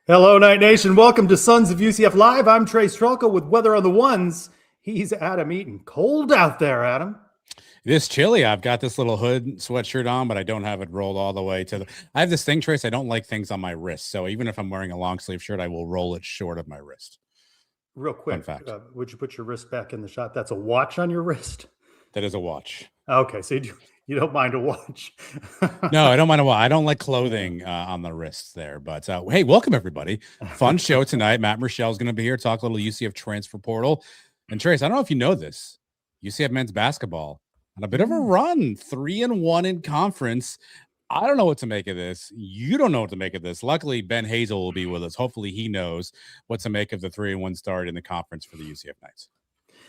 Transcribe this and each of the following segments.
Hello, Night Nation. Welcome to Sons of UCF Live. I'm Trey Strelka with Weather on the Ones. He's Adam Eaton. Cold out there, Adam. It is chilly. I've got this little hood sweatshirt on, but I don't have it rolled all the way to the. I have this thing, Trace. I don't like things on my wrist. So even if I'm wearing a long sleeve shirt, I will roll it short of my wrist. Real quick, Fun fact. Would you put your wrist back in the shot? That's a watch on your wrist? That is a watch. Okay, so you don't mind a watch. No, I don't mind a watch. I don't like clothing on the wrists there. But hey, welcome everybody. Fun show tonight. Matt Michelle's going to be here, talk a little UCF transfer portal. And Trace, I don't know if you know this. UCF men's basketball on a bit of a run, 3-1 in conference. I don't know what to make of this. You don't know what to make of this. Luckily, Ben Hazel will be with us. Hopefully, he knows what to make of the 3-1 start in the conference for the UCF Knights.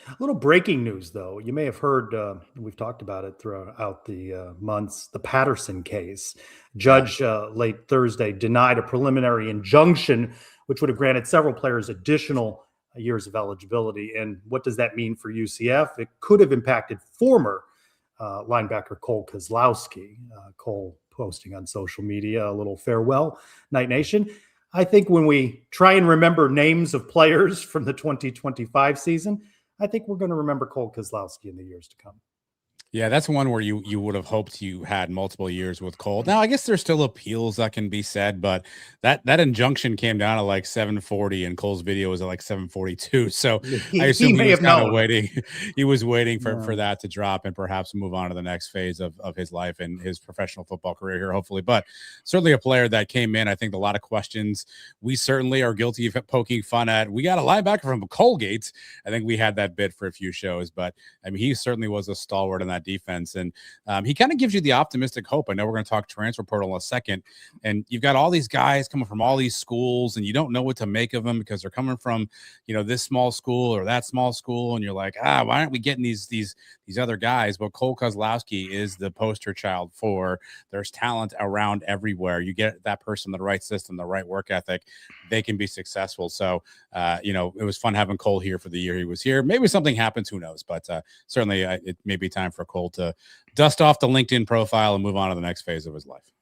A little breaking news, though. You may have heard, we've talked about it throughout the months, the Patterson case. Judge late Thursday denied a preliminary injunction, which would have granted several players additional years of eligibility. And what does that mean for UCF? It could have impacted former linebacker Cole Kozlowski. Cole posting on social media a little farewell, Night Nation. I think when we try and remember names of players from the 2025 season, I think we're going to remember Cole Kozlowski in the years to come. Yeah, that's one where you would have hoped you had multiple years with Cole. Now, I guess there's still appeals that can be said, but that injunction came down at like 740 and Cole's video was at like 742. So I assume he was kind of waiting. He was waiting for that to drop and perhaps move on to the next phase of his life and his professional football career here, hopefully. But certainly a player that came in, I think a lot of questions. We certainly are guilty of poking fun at. We got a linebacker from Colgate. I think we had that bit for a few shows, but I mean, he certainly was a stalwart in that defense, and he kind of gives you the optimistic hope. I know we're going to talk transfer portal in a second, and you've got all these guys coming from all these schools, and you don't know what to make of them because they're coming from, this small school or that small school, and you're like, why aren't we getting these other guys? But Cole Kozlowski is the poster child for there's talent around everywhere. You get that person, the right system, the right work ethic, they can be successful. So, it was fun having Cole here for the year he was here. Maybe something happens, who knows? But certainly it may be time for Cole to dust off the LinkedIn profile and move on to the next phase of his life.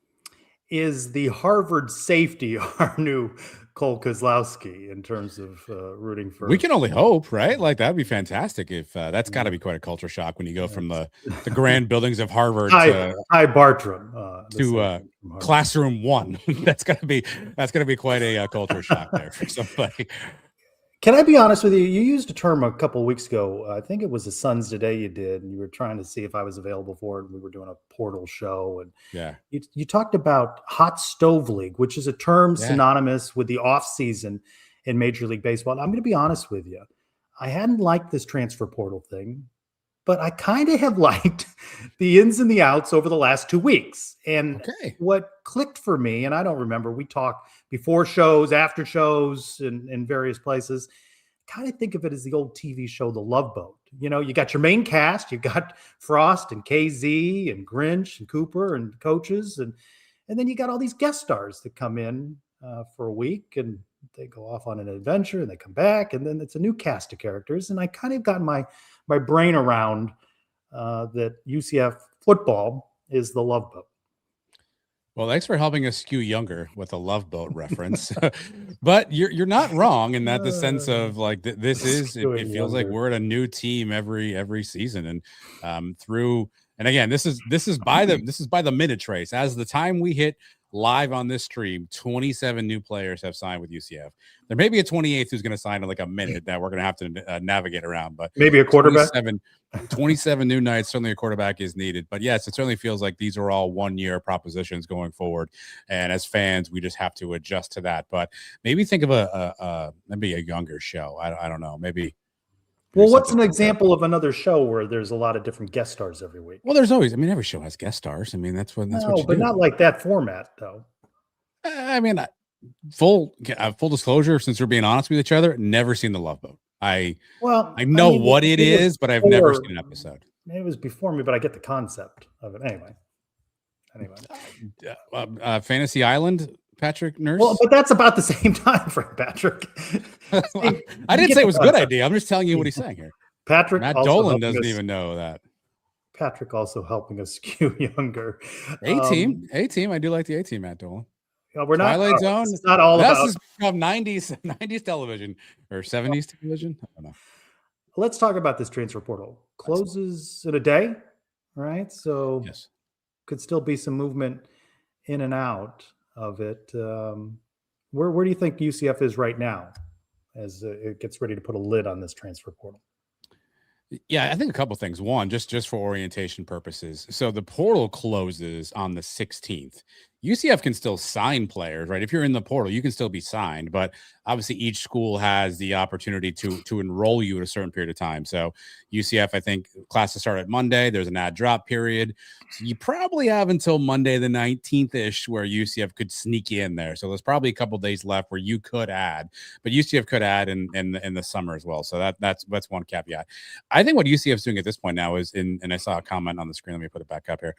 Is the Harvard safety our new Cole Kozlowski in terms of rooting for? We can only hope, right? Like that'd be fantastic. If that's got to be quite a culture shock when you go from the grand buildings of Harvard Hi Bartram to classroom one. that's gonna be quite a culture shock there for somebody. Can I be honest with you? You used a term a couple of weeks ago. I think it was the Suns Today you did, and you were trying to see if I was available for it. We were doing a portal show, and you talked about hot stove league, which is a term synonymous with the off season in Major League Baseball. And I'm going to be honest with you. I hadn't liked this transfer portal thing, but I kind of have liked the ins and the outs over the last 2 weeks. And what clicked for me, and I don't remember, we talked before shows, after shows, in various places. Kind of think of it as the old TV show, The Love Boat. You got your main cast, you got Frost and KZ and Grinch and Cooper and coaches, and then you got all these guest stars that come in for a week and they go off on an adventure and they come back, and then it's a new cast of characters. And I kind of got my brain around that UCF football is the Love Boat. Well, thanks for helping us skew younger with a Love Boat reference. But you're not wrong in that the sense of like this is it feels like we're at a new team every season, and and again this is by the minute, Trace. As the time we hit live on this stream, 27 new players have signed with UCF. There may be a 28th who's going to sign in like a minute that we're going to have to navigate around, but maybe a quarterback. 27 new nights. Certainly a quarterback is needed, but yes, it certainly feels like these are all 1 year propositions going forward. And as fans, we just have to adjust to that. But maybe think of maybe a younger show. I don't know. Maybe. Well, what's an example of another show where there's a lot of different guest stars every week? Well, there's always. I mean, every show has guest stars. I mean, that's what you do. But not like that format, though. I mean, full disclosure, since we're being honest with each other, never seen The Love Boat. I know what it is, but I've never seen an episode. It was before me, but I get the concept of it anyway. Fantasy Island. Patrick Nurse. Well, but that's about the same time frame, Patrick. I didn't say it was a good idea. I'm just telling you what he's saying here. Patrick Matt Dolan doesn't even know that. Patrick also helping us skew younger. A-team. I do like the A-team, Matt Dolan. We're not Twilight Zone. It's not all about. This is from 90s television or 70s television. I don't know. Let's talk about this transfer portal. Closes in a day, right? So yes, could still be some movement in and out of it. Where do you think UCF is right now as it gets ready to put a lid on this transfer portal? Yeah, I think a couple things. One, just for orientation purposes. So the portal closes on the 16th. UCF can still sign players, right? If you're in the portal, you can still be signed, but obviously each school has the opportunity to enroll you at a certain period of time. So UCF, I think classes start at Monday. There's an ad drop period. So you probably have until Monday the 19th-ish where UCF could sneak in there. So there's probably a couple days left where you could add, but UCF could add in the summer as well. So that's one caveat. I think what UCF is doing at this point now is and I saw a comment on the screen. Let me put it back up here.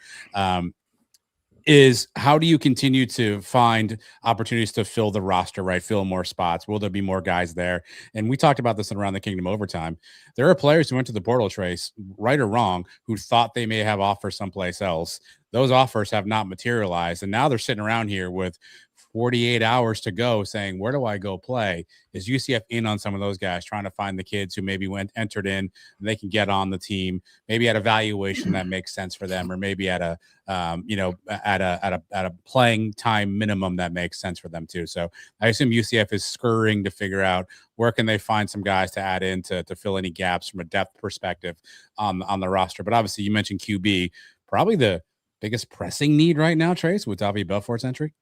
Is how do you continue to find opportunities to fill the roster, right? Fill more spots. Will there be more guys there? And we talked about this in Around the Kingdom Overtime. There are players who went to the portal, Trace, right or wrong, who thought they may have offers someplace else. Those offers have not materialized. And now they're sitting around here with 48 hours to go saying, where do I go play? Is UCF in on some of those guys, trying to find the kids who maybe entered in and they can get on the team, maybe at a valuation that makes sense for them, or maybe at a at a playing time minimum that makes sense for them too. So I assume UCF is scurrying to figure out where can they find some guys to add in to fill any gaps from a depth perspective on the roster. But obviously you mentioned QB, probably the biggest pressing need right now, Trace, with Davi Belfort's entry.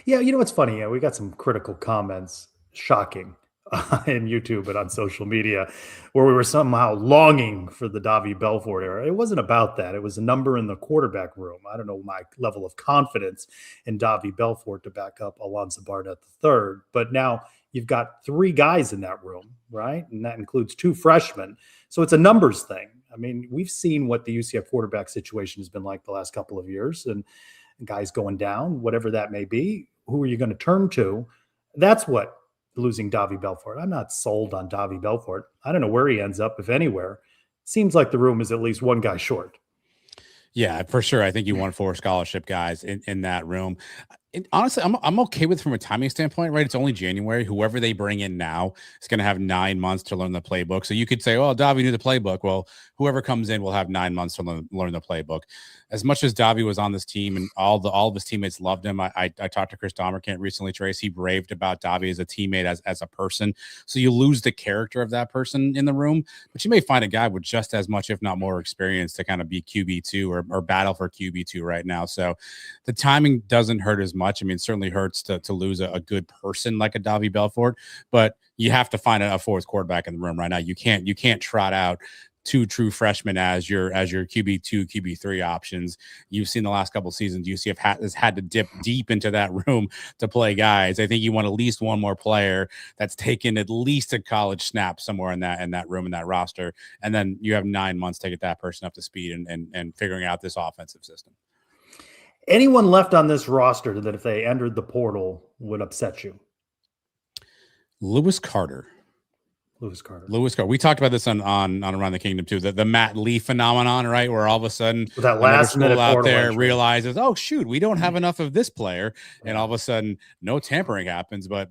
Yeah, you know what's funny? Yeah, we got some critical comments, shocking, in YouTube and on social media, where we were somehow longing for the Davi Belfort era. It wasn't about that. It was a number in the quarterback room. I don't know my level of confidence in Davi Belfort to back up Alonzo Barnett III, but now you've got 3 guys in that room, right? And that includes 2 freshmen. So it's a numbers thing. I mean, we've seen what the UCF quarterback situation has been like the last couple of years, and guys going down, whatever that may be. Who are you going to turn to? That's what losing Davi Belfort. I'm not sold on Davi Belfort. I don't know where he ends up, if anywhere. Seems like the room is at least one guy short. Yeah, for sure. I think you want 4 scholarship guys in that room. Honestly, I'm okay with from a timing standpoint, right? It's only January. Whoever they bring in now is going to have 9 months to learn the playbook. So you could say, "Oh, Davi knew the playbook." Well, whoever comes in will have 9 months to learn the playbook. As much as Davi was on this team and all of his teammates loved him, I talked to Chris Domerkant recently, Trace. He raved about Davi as a teammate, as a person. So you lose the character of that person in the room, but you may find a guy with just as much, if not more, experience to kind of be QB2 or battle for QB2 right now. So the timing doesn't hurt as much. I mean, it certainly hurts to lose a good person like a Davi Belfort, but you have to find a 4th quarterback in the room right now. You can't trot out 2 true freshmen as your QB2, QB3 options. You've seen the last couple of seasons, UCF has had to dip deep into that room to play guys. I think you want at least one more player that's taken at least a college snap somewhere in that room, in that roster, and then you have 9 months to get that person up to speed and figuring out this offensive system. Anyone left on this roster that if they entered the portal would upset you? Lewis Carter. We talked about this on Around the Kingdom too. The Matt Lee phenomenon, right? Where all of a sudden that last minute out there entry realizes, oh shoot, we don't have enough of this player, and all of a sudden no tampering happens, but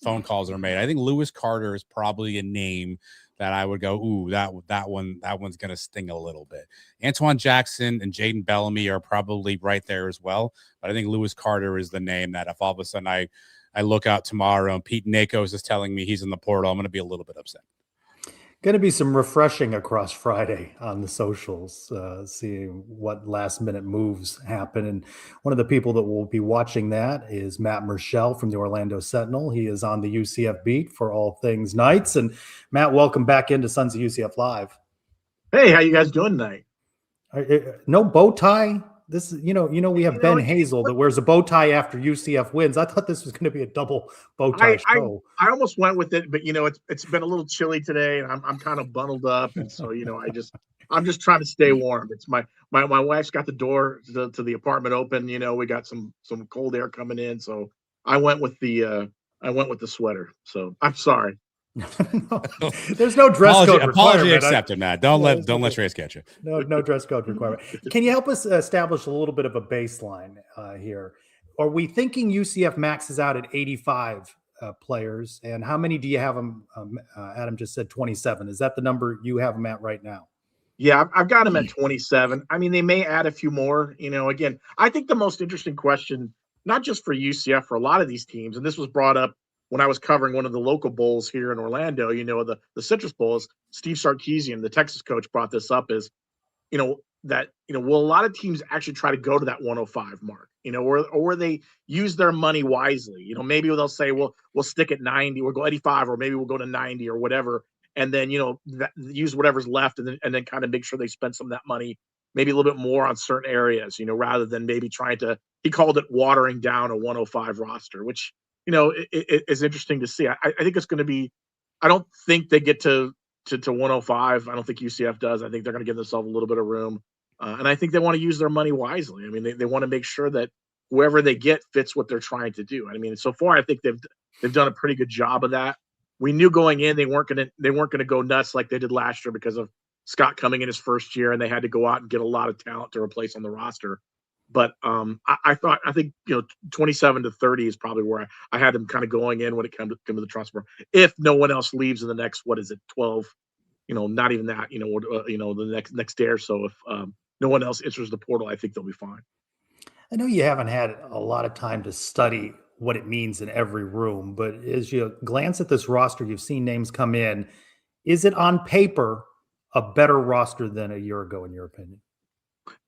phone calls are made. I think Lewis Carter is probably a name that I would go, ooh, that one's gonna sting a little bit. Antoine Jackson and Jaden Bellamy are probably right there as well, but I think Lewis Carter is the name that if all of a sudden I look out tomorrow and Pete Nakos is telling me he's in the portal, I'm going to be a little bit upset. Going to be some refreshing across Friday on the socials, seeing what last minute moves happen. And one of the people that will be watching that is Matt Murschel from the Orlando Sentinel. He is on the UCF beat for all things Knights. And Matt, welcome back into Sons of UCF Live. Hey, how you guys doing tonight? No bow tie. This is, we have Ben Hazel that wears a bow tie after UCF wins. I thought this was going to be a double bow tie show. I almost went with it, but it's been a little chilly today, and I'm kind of bundled up, and so I'm just trying to stay warm. It's my wife's got the door to the apartment open. We got some cold air coming in, so I went with the sweater. So I'm sorry. No, there's no dress code requirement. Apology accepted, Matt. Don't let Trace get you. No dress code requirement. Can you help us establish a little bit of a baseline here? are we thinking UCF maxes out at 85 players? And how many do you have them? Adam just said 27. Is that the number you have them at right now? Yeah, I've got them at 27. I mean, they may add a few more. Again, I think the most interesting question, not just for UCF, for a lot of these teams, and this was brought up when I was covering one of the local bowls here in Orlando, the Citrus Bowls. Steve Sarkisian, the Texas coach, brought this up is, will a lot of teams actually try to go to that 105 mark, or they use their money wisely? Maybe they'll say, well, we'll stick at 90, we'll go 85, or maybe we'll go to 90 or whatever. And then, use whatever's left and then kind of make sure they spend some of that money, maybe a little bit more on certain areas, rather than maybe trying to, he called it watering down a 105 roster, which, it is interesting to see. I think it's going to be, I don't think they get to 105. I don't think UCF does. I think they're going to give themselves a little bit of room. And I think they want to use their money wisely. I mean, they want to make sure that whoever they get fits what they're trying to do. I mean, so far, I think they've done a pretty good job of that. We knew going in they weren't going to go nuts like they did last year because of Scott coming in his first year, and they had to go out and get a lot of talent to replace on the roster. But I think 27 to 30 is probably where I had them kind of going in when it came to the transfer. If no one else leaves in the next 12, not even that, the next day or so. If no one else enters the portal, I think they'll be fine. I know you haven't had a lot of time to study what it means in every room, but as you glance at this roster, you've seen names come in. Is it on paper a better roster than a year ago, in your opinion?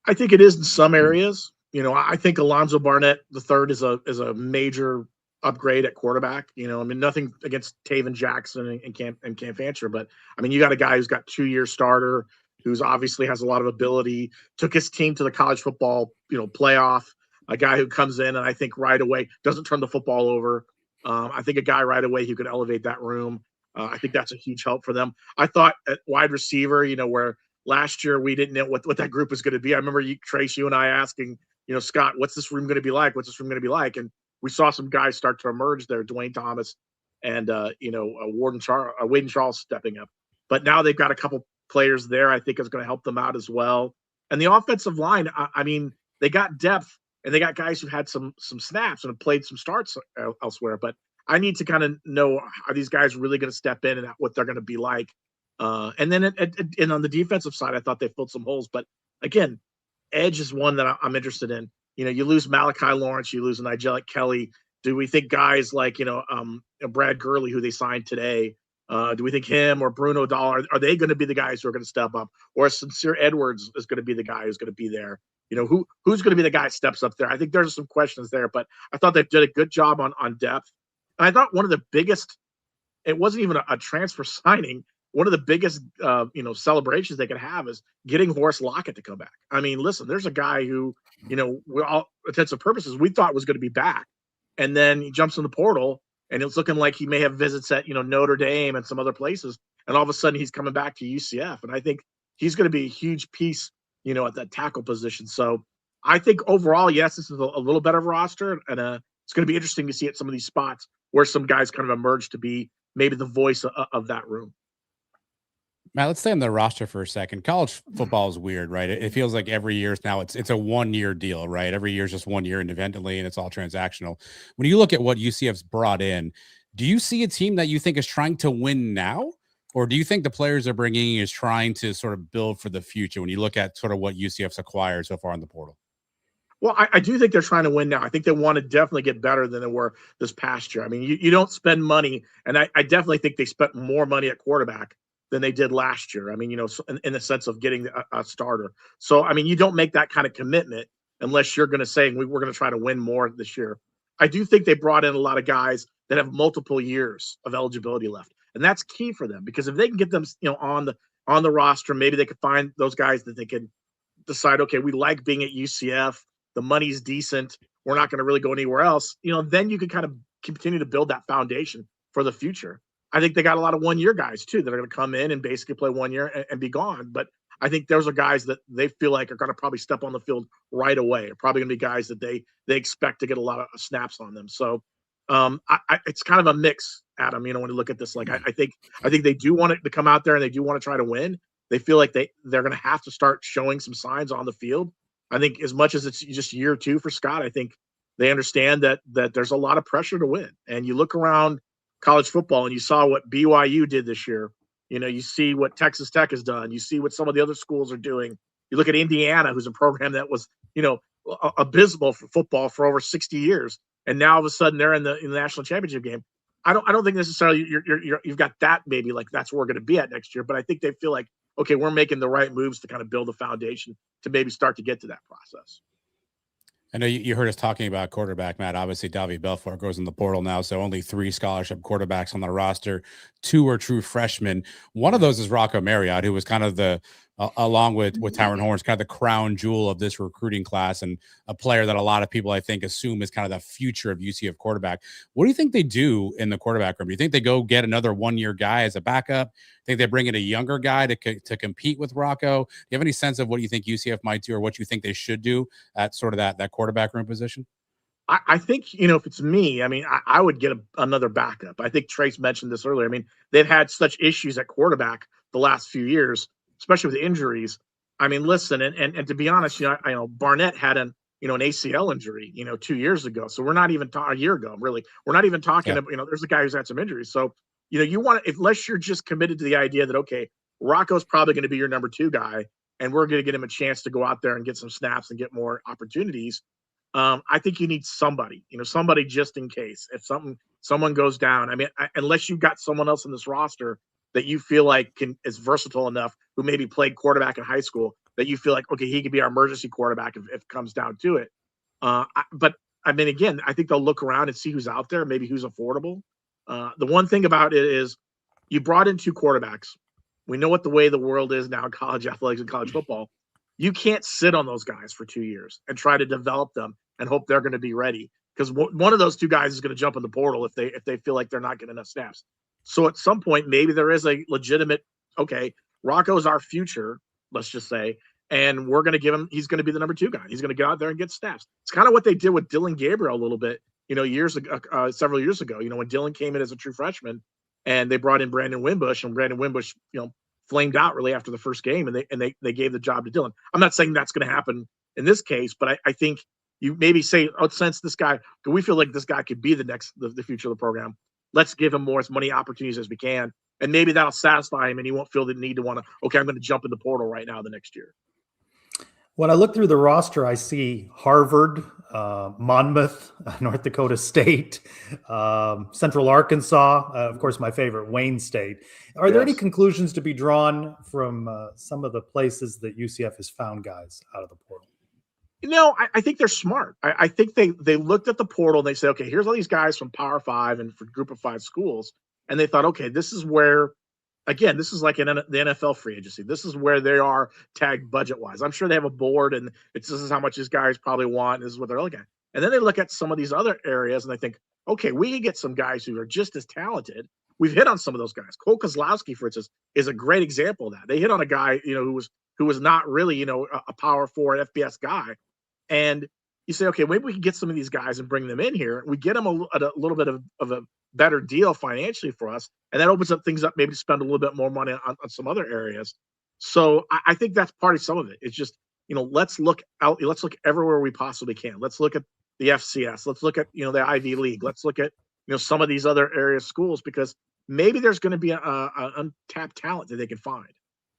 I think it is in some areas. I think Alonzo Barnett III is a major upgrade at quarterback. Nothing against Taven Jackson and Cam Fancher, but I mean, you got a guy who's got 2-year starter, who's obviously has a lot of ability, took his team to the college football, playoff, a guy who comes in and I think right away doesn't turn the football over. I think a guy right away who could elevate that room. I think that's a huge help for them. I thought at wide receiver, where last year we didn't know what that group was going to be. I remember Trace, you and I asking, Scott, what's this room going to be like? What's this room going to be like? And we saw some guys start to emerge there, Dwayne Thomas and, Wade and Charles stepping up. But now they've got a couple players there I think is going to help them out as well. And the offensive line, I mean, they got depth and they got guys who had some snaps and have played some starts elsewhere. But I need to kind of know, are these guys really going to step in and what they're going to be like? And then and on the defensive side, I thought they filled some holes. But again, edge is one that I'm interested in. You lose Malachi Lawrence, you lose Nigel Kelly. Do we think guys like, Brad Gurley, who they signed today, do we think him or Bruno Dahl, are they going to be the guys who are going to step up? Or Sincere Edwards is going to be the guy who's going to be there? Who's going to be the guy that steps up there? I think there's some questions there, but I thought they did a good job on depth. And I thought one of the biggest, it wasn't even a transfer signing. One of the biggest, celebrations they could have is getting Horace Lockett to come back. I mean, listen, there's a guy who, we all intents and purposes, we thought was going to be back. And then he jumps in the portal and it's looking like he may have visits at, Notre Dame and some other places. And all of a sudden he's coming back to UCF. And I think he's going to be a huge piece, at that tackle position. So I think overall, yes, this is a little better roster. And it's going to be interesting to see at some of these spots where some guys kind of emerge to be maybe the voice of that room. Matt, let's stay on the roster for a second. College football is weird, right? It feels like every year now it's a 1-year deal, right? Every year is just 1 year independently, and it's all transactional. When you look at what UCF's brought in, do you see a team that you think is trying to win now? Or do you think the players they're bringing is trying to sort of build for the future when you look at sort of what UCF's acquired so far in the portal? Well, I do think they're trying to win now. I think they want to definitely get better than they were this past year. I mean, you don't spend money, and I definitely think they spent more money at quarterback than they did last year. I mean, in the sense of getting a starter. So, I mean, you don't make that kind of commitment unless you're going to say, we're going to try to win more this year. I do think they brought in a lot of guys that have multiple years of eligibility left. And that's key for them, because if they can get them, on the roster, maybe they could find those guys that they can decide, okay, we like being at UCF. The money's decent. We're not going to really go anywhere else. Then you can kind of continue to build that foundation for the future. I think they got a lot of 1-year guys too that are going to come in and basically play 1 year and be gone. But I think those are guys that they feel like are going to probably step on the field right away. Probably going to be guys that they expect to get a lot of snaps on them. So it's kind of a mix, Adam. When you look at this, like I think they do want it to come out there and they do want to try to win. They feel like they're going to have to start showing some signs on the field. I think as much as it's just year 2 for Scott, I think They understand that there's a lot of pressure to win. And you look around college football and you saw what BYU did this year. You see what Texas Tech has done. You see what some of the other schools are doing. You look at Indiana, who's a program that was, abysmal for football for over 60 years. And now all of a sudden they're in the national championship game. I don't think necessarily you've got that, maybe like that's where we're going to be at next year. But I think they feel like, okay, we're making the right moves to kind of build a foundation to maybe start to get to that process. I know you heard us talking about quarterback, Matt. Obviously, Davi Belfort goes in the portal now, so only 3 scholarship quarterbacks on the roster. 2 are true freshmen. One of those is Rocco Marriott, who was kind of along with Tyron Horns, kind of the crown jewel of this recruiting class, and a player that a lot of people, I think, assume is kind of the future of UCF quarterback. What do you think they do in the quarterback room? Do you think they go get another 1-year guy as a backup? Think they bring in a younger guy to compete with Rocco? Do you have any sense of what you think UCF might do, or what you think they should do at sort of that quarterback room position? I think, if it's me, I mean, I would get another backup. I think Trace mentioned this earlier. I mean, they've had such issues at quarterback the last few years, especially with injuries. I mean, listen, and to be honest, I know Barnett had an ACL injury, 2 years ago. So we're not even a year ago, really. We're not even talking about, there's a guy who's had some injuries. So, you want to, unless you're just committed to the idea that, okay, Rocco's probably going to be your number 2 guy, and we're going to get him a chance to go out there and get some snaps and get more opportunities. I think you need somebody, somebody just in case if someone goes down. I mean, unless you've got someone else in this roster that you feel like is versatile enough, who maybe played quarterback in high school, that you feel like, okay, he could be our emergency quarterback if it comes down to it. But I mean, again, I think they'll look around and see who's out there, maybe who's affordable. The one thing about it is you brought in 2 quarterbacks. We know what the way the world is now in college athletics and college football. You can't sit on those guys for 2 years and try to develop them and hope they're going to be ready, because one of those 2 guys is going to jump in the portal if they feel like they're not getting enough snaps. So at some point, maybe there is a legitimate, okay, Rocco's our future, let's just say, and we're going to give him, he's going to be the number 2 guy. He's going to get out there and get snaps. It's kind of what they did with Dylan Gabriel a little bit, years ago, several years ago, when Dylan came in as a true freshman and they brought in Brandon Wimbush, and Brandon Wimbush, flamed out really after the first game, and they gave the job to Dylan. I'm not saying that's going to happen in this case, but I think you maybe say, oh, since this guy, we feel like this guy could be the future of the program, let's give him as many opportunities as we can. And maybe that'll satisfy him and he won't feel the need to want to, okay, I'm going to jump in the portal right now the next year. When I look through the roster, I see Harvard, Monmouth, North Dakota State, Central Arkansas, of course, my favorite, Wayne State. Are there any conclusions to be drawn from some of the places that UCF has found guys out of the portal? I think they're smart. I think they looked at the portal and they said, okay, here's all these guys from Power 5 and for Group of 5 schools. And they thought, okay, this is where, again, this is like the NFL free agency. This is where they are tagged budget-wise. I'm sure they have a board, and this is how much these guys probably want. This is what they're looking at. And then they look at some of these other areas, and they think, okay, we can get some guys who are just as talented. We've hit on some of those guys. Cole Kozlowski, for instance, is a great example of that. They hit on a guy, who was not really, a Power 4 FBS guy. And you say, okay, maybe we can get some of these guys and bring them in here. We get them a little bit of a better deal financially for us, and that opens up things up maybe to spend a little bit more money on some other areas. So I think that's part of some of it. It's just, let's look out, let's look everywhere we possibly can. Let's look at the FCS. Let's look at, the Ivy League. Let's look at, some of these other area schools, because maybe there's going to be an untapped talent that they can find.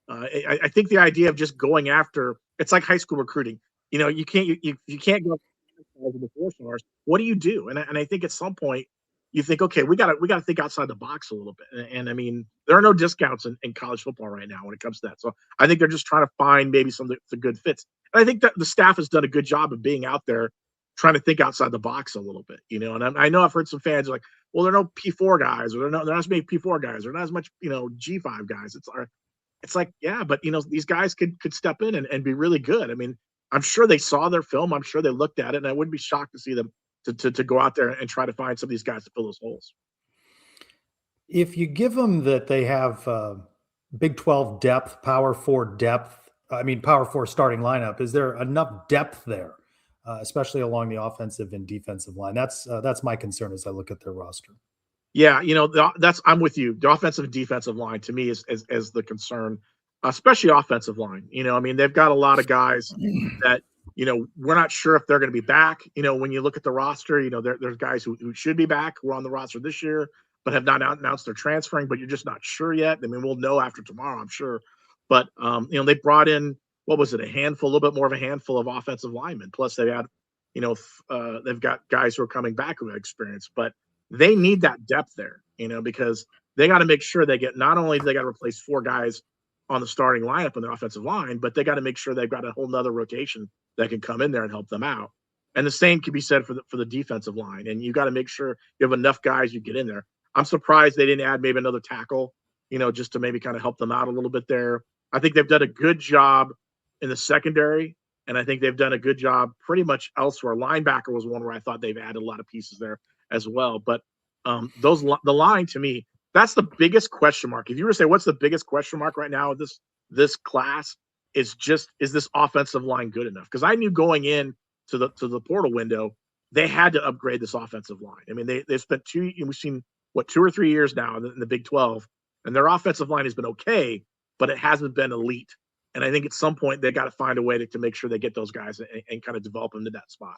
I think the idea of just going after, it's like high school recruiting. You can't go in the 4 stars. What do you do? And I think at some point you think, okay, we got to think outside the box a little bit. And I mean, there are no discounts in college football right now when it comes to that. So I think they're just trying to find maybe some of the good fits. And I think that the staff has done a good job of being out there trying to think outside the box a little bit, And I know I've heard some fans are like, well, there are no P4 guys, or there are not as many P4 guys, or not as much, G5 guys. It's like, yeah, but these guys could step in and be really good. I mean, I'm sure they saw their film. I'm sure they looked at it, and I wouldn't be shocked to see them to go out there and try to find some of these guys to fill those holes. If you give them that they have Big 12 depth, Power 4 depth, Power 4 starting lineup, is there enough depth there, especially along the offensive and defensive line? That's my concern as I look at their roster. Yeah, I'm with you. The offensive and defensive line to me is the concern, especially offensive line. They've got a lot of guys that we're not sure if they're going to be back. When you look at the roster, there's guys who should be back, who are on the roster this year, but have not announced they're transferring, but you're just not sure yet. I mean, we'll know after tomorrow, I'm sure. But, they brought in, what was it, a little bit more of a handful of offensive linemen. Plus they had, they've got guys who are coming back who have experience, but they need that depth there, because they got to make sure they get, not only do they got to replace 4 guys on the starting lineup on the offensive line, but they got to make sure they've got a whole nother rotation that can come in there and help them out. And the same can be said for the defensive line. And you got to make sure you have enough guys you get in there. I'm surprised they didn't add maybe another tackle, just to maybe kind of help them out a little bit there. I think they've done a good job in the secondary, and I think they've done a good job pretty much elsewhere. Linebacker was one where I thought they've added a lot of pieces there as well. But the line, to me, that's the biggest question mark. If you were to say what's the biggest question mark right now with this class, is this offensive line good enough? Because I knew going in to the portal window, they had to upgrade this offensive line. I mean, they've spent we've seen 2 or 3 years now in the Big 12, and their offensive line has been okay, but it hasn't been elite. And I think at some point they got to find a way to make sure they get those guys and kind of develop them to that spot.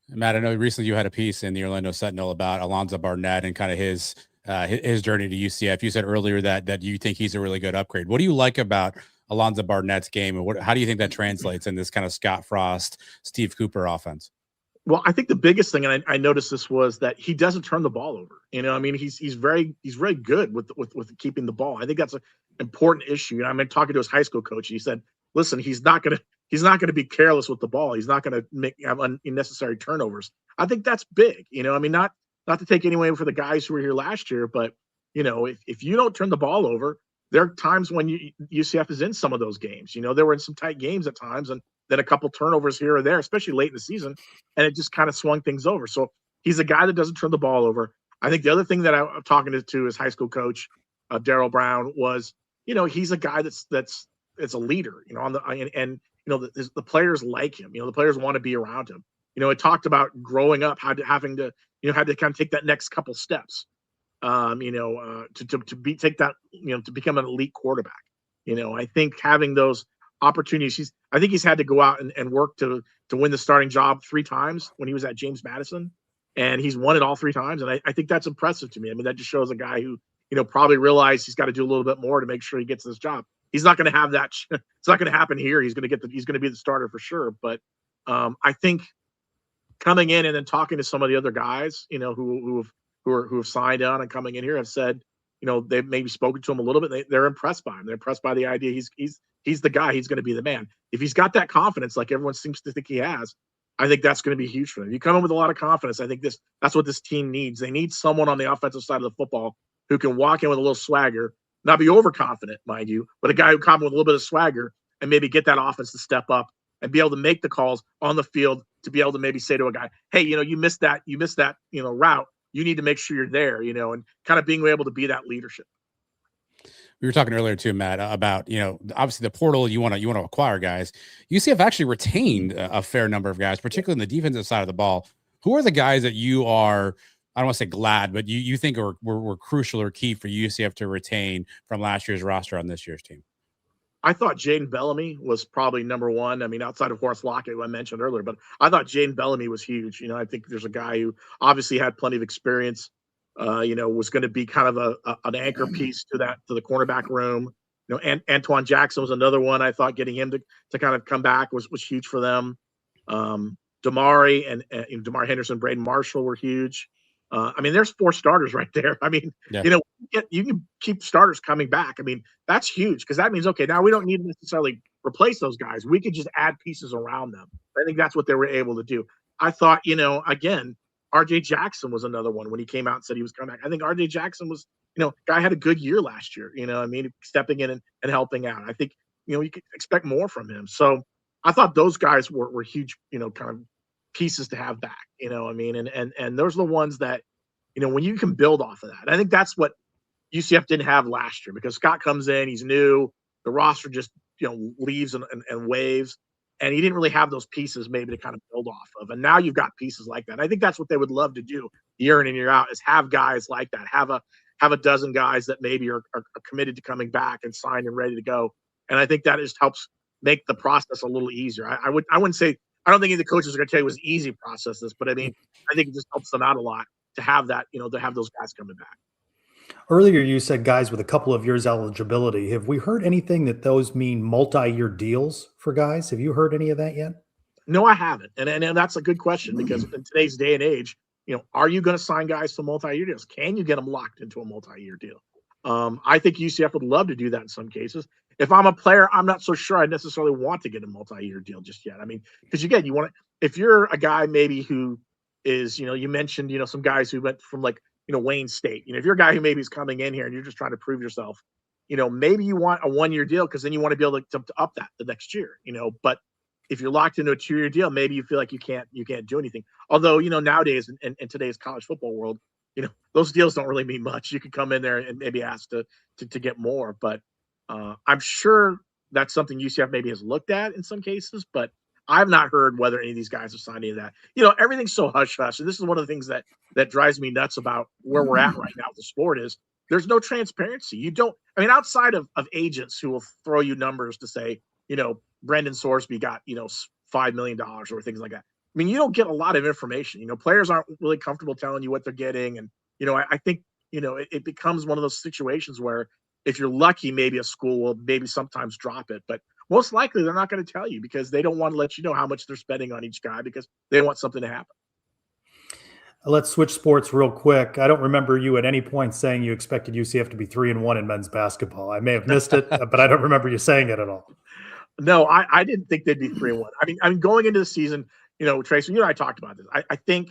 Matt, I know recently you had a piece in the Orlando Sentinel about Alonzo Barnett and kind of his journey to UCF. You said earlier that you think he's a really good upgrade. What do you like about Alonzo Barnett's game, and how do you think that translates in this kind of Scott Frost, Steve Cooper offense? Well, I think the biggest thing, and I noticed this, was that he doesn't turn the ball over. I mean, he's very good with keeping the ball. I think that's an important issue. I've been talking to his high school coach. And he said, "Listen, he's not gonna be careless with the ball. He's not gonna have unnecessary turnovers." I think that's big. I mean, not to take any away for the guys who were here last year, but if you don't turn the ball over, there are times when UCF is in some of those games. They were in some tight games at times, and then a couple turnovers here or there, especially late in the season, and it just kind of swung things over. So he's a guy that doesn't turn the ball over. I think the other thing that I'm talking to his high school coach, Darryl Brown, was, he's a guy that's a leader, the players like him. The players want to be around him. It talked about growing up, had to kind of take that next couple steps, take that, to become an elite quarterback. I think having those opportunities, I think he's had to go out and work to win the starting job 3 times when he was at James Madison, and he's won it all 3 times. And I think that's impressive to me. I mean, that just shows a guy who, probably realized he's got to do a little bit more to make sure he gets this job. He's not going to have that. It's not going to happen here. He's going to be the starter for sure. But I think coming in and then talking to some of the other guys, who have signed on and coming in here have said, they've maybe spoken to him a little bit. They're impressed by him. They're impressed by the idea. He's the guy. He's going to be the man. If he's got that confidence, like everyone seems to think he has, I think that's going to be huge for him. You come in with a lot of confidence. I think that's what this team needs. They need someone on the offensive side of the football who can walk in with a little swagger, not be overconfident, mind you, but a guy who comes with a little bit of swagger and maybe get that offense to step up and be able to make the calls on the field, to be able to maybe say to a guy, "Hey, you missed that, route. You need to make sure you're there," and kind of being able to be that leadership. We were talking earlier too, Matt, about, obviously the portal, you want to acquire guys. UCF actually retained a fair number of guys, particularly in the defensive side of the ball. Who are the guys that you are, I don't want to say glad, but you think were crucial or key for UCF to retain from last year's roster on this year's team? I thought Jaden Bellamy was probably number one. I mean, outside of Horace Lockett, who I mentioned earlier, but I thought Jaden Bellamy was huge. I think there's a guy who obviously had plenty of experience, was going to be kind of an anchor piece to the cornerback room. And Antoine Jackson was another one. I thought getting him to kind of come back was huge for them. Damari and Damari Henderson, Braden Marshall were huge. I mean, there's 4 starters right there. I mean, yeah. You can keep starters coming back. I mean, that's huge, because that means, okay, now we don't need to necessarily replace those guys. We could just add pieces around them. I think that's what they were able to do. I thought, again, RJ Jackson was another one when he came out and said he was coming back. I think RJ Jackson was, guy had a good year last year, stepping in and helping out. I think, you could expect more from him. So I thought those guys were huge, kind of pieces to have back, and those are the ones that, when you can build off of that. I think that's what UCF didn't have last year, because Scott comes in, he's new, the roster just, leaves and waves, and he didn't really have those pieces maybe to kind of build off of. And now you've got pieces like that. I think that's what they would love to do year in and year out, is have guys like that, have a dozen guys that maybe are committed to coming back and signed and ready to go. And I think that just helps make the process a little easier. I wouldn't say, I don't think any of the coaches are going to tell you it was an easy process this, but I mean, I think it just helps them out a lot to have that, to have those guys coming back. Earlier, you said guys with a couple of years eligibility. Have we heard anything that those mean multi-year deals for guys? Have you heard any of that yet? No, I haven't. And that's a good question, because in today's day and age, are you going to sign guys to multi-year deals? Can you get them locked into a multi-year deal? I think UCF would love to do that in some cases. If I'm a player, I'm not so sure I necessarily want to get a multi-year deal just yet. I mean, because again, if you're a guy maybe who is, you mentioned, some guys who went from like, Wayne State, if you're a guy who maybe is coming in here and you're just trying to prove yourself, maybe you want a 1-year deal, because then you want to be able to up that the next year, but if you're locked into a 2-year deal, maybe you feel like you can't do anything. Although, nowadays in today's college football world, those deals don't really mean much. You could come in there and maybe ask to get more, but I'm sure that's something UCF maybe has looked at in some cases, but I've not heard whether any of these guys are signing any of that. Everything's so hush hush. And this is one of the things that drives me nuts about where we're at right now with the sport is there's no transparency. Outside of agents who will throw you numbers to say, Brendan Sorsby got, $5 million or things like that. You don't get a lot of information. Players aren't really comfortable telling you what they're getting. And, I think, it becomes one of those situations where if you're lucky, maybe a school will maybe sometimes drop it, but most likely they're not going to tell you, because they don't want to let you know how much they're spending on each guy, because they want something to happen. Let's switch sports real quick. I don't remember you at any point saying you expected UCF to be 3-1 in men's basketball. I may have missed it, but I don't remember you saying it at all. No, I didn't think they'd be 3-1. I mean, going into the season, Tracy, you and I talked about this. I think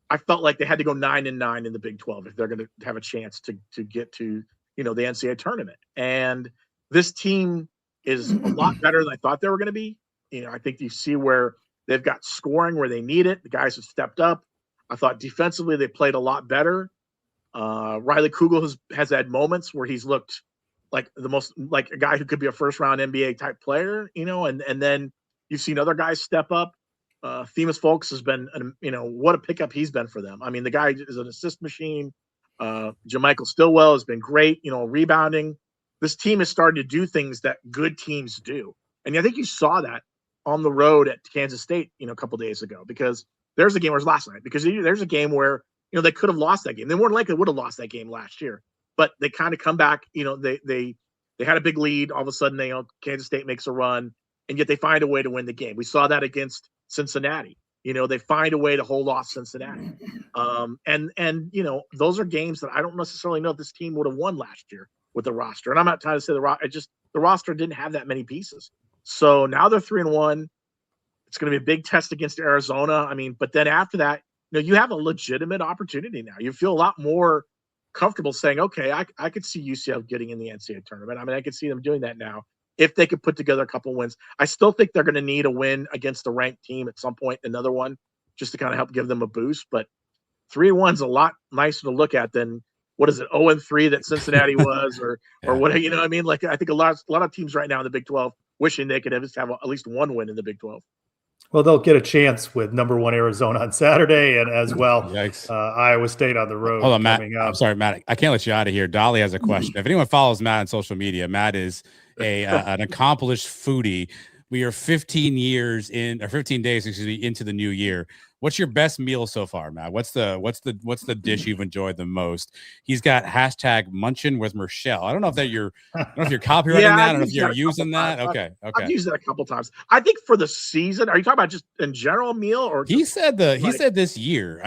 I felt like they had to go 9-9 in the Big 12 if they're going to have a chance to get to, the NCAA tournament. And this team is a lot better than I thought they were going to be. I think you see where they've got scoring where they need it. The guys have stepped up. I thought defensively they played a lot better. Riley Kugel has had moments where he's looked like a guy who could be a first-round NBA type player, and then you've seen other guys step up. Themis Folks has been, what a pickup he's been for them. The guy is an assist machine. Jamichael Stillwell has been great, rebounding. This team is starting to do things that good teams do. And I think you saw that on the road at Kansas State, a couple days ago, because there's a game where it was last night, because there's a game where, they could have lost that game. They more than likely would have lost that game last year, but they kind of come back, they had a big lead. All of a sudden, Kansas State makes a run, and yet they find a way to win the game. We saw that against Cincinnati. They find a way to hold off Cincinnati. And those are games that I don't necessarily know if this team would have won last year with the roster. And I'm not trying to say the roster didn't have that many pieces. So now they're 3-1. It's going to be a big test against Arizona. But then after that, you have a legitimate opportunity now. You feel a lot more comfortable saying, okay, I could see UCF getting in the NCAA tournament. I could see them doing that now if they could put together a couple wins. I still think they're going to need a win against a ranked team at some point, another one, just to kind of help give them a boost. But 3-1's a lot nicer to look at than, what is it, 0-3 that Cincinnati was, or what, Like, I think a lot of teams right now in the Big 12 wishing they could have at least one win in the Big 12. Well, they'll get a chance with number 1 Arizona on Saturday, and as well, Iowa State on the road. Hold on, Matt. I'm sorry, Matt. I can't let you out of here. Dolly has a question. If anyone follows Matt on social media, Matt is an accomplished foodie. We are 15 days, into the new year. What's your best meal so far, Matt? What's the dish you've enjoyed the most? He's got #munchin with Michelle. I don't know if you're copywriting that. I don't know if you're using that. Okay. I've used it a couple times. I think for the season, are you talking about just in general meal, or he said this year? This year.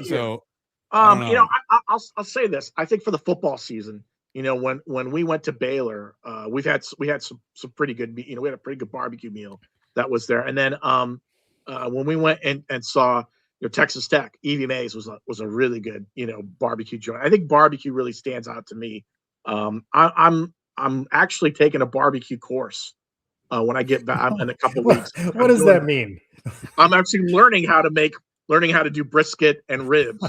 So I'll say this. I think for the football season, when we went to Baylor, we had some pretty good, we had a pretty good barbecue meal that was there. And then when we went and saw Texas Tech, Evie Mays was a really good barbecue joint. I think barbecue really stands out to me. I'm actually taking a barbecue course when I get back in a couple weeks. What does that mean? I'm actually learning how to do brisket and ribs,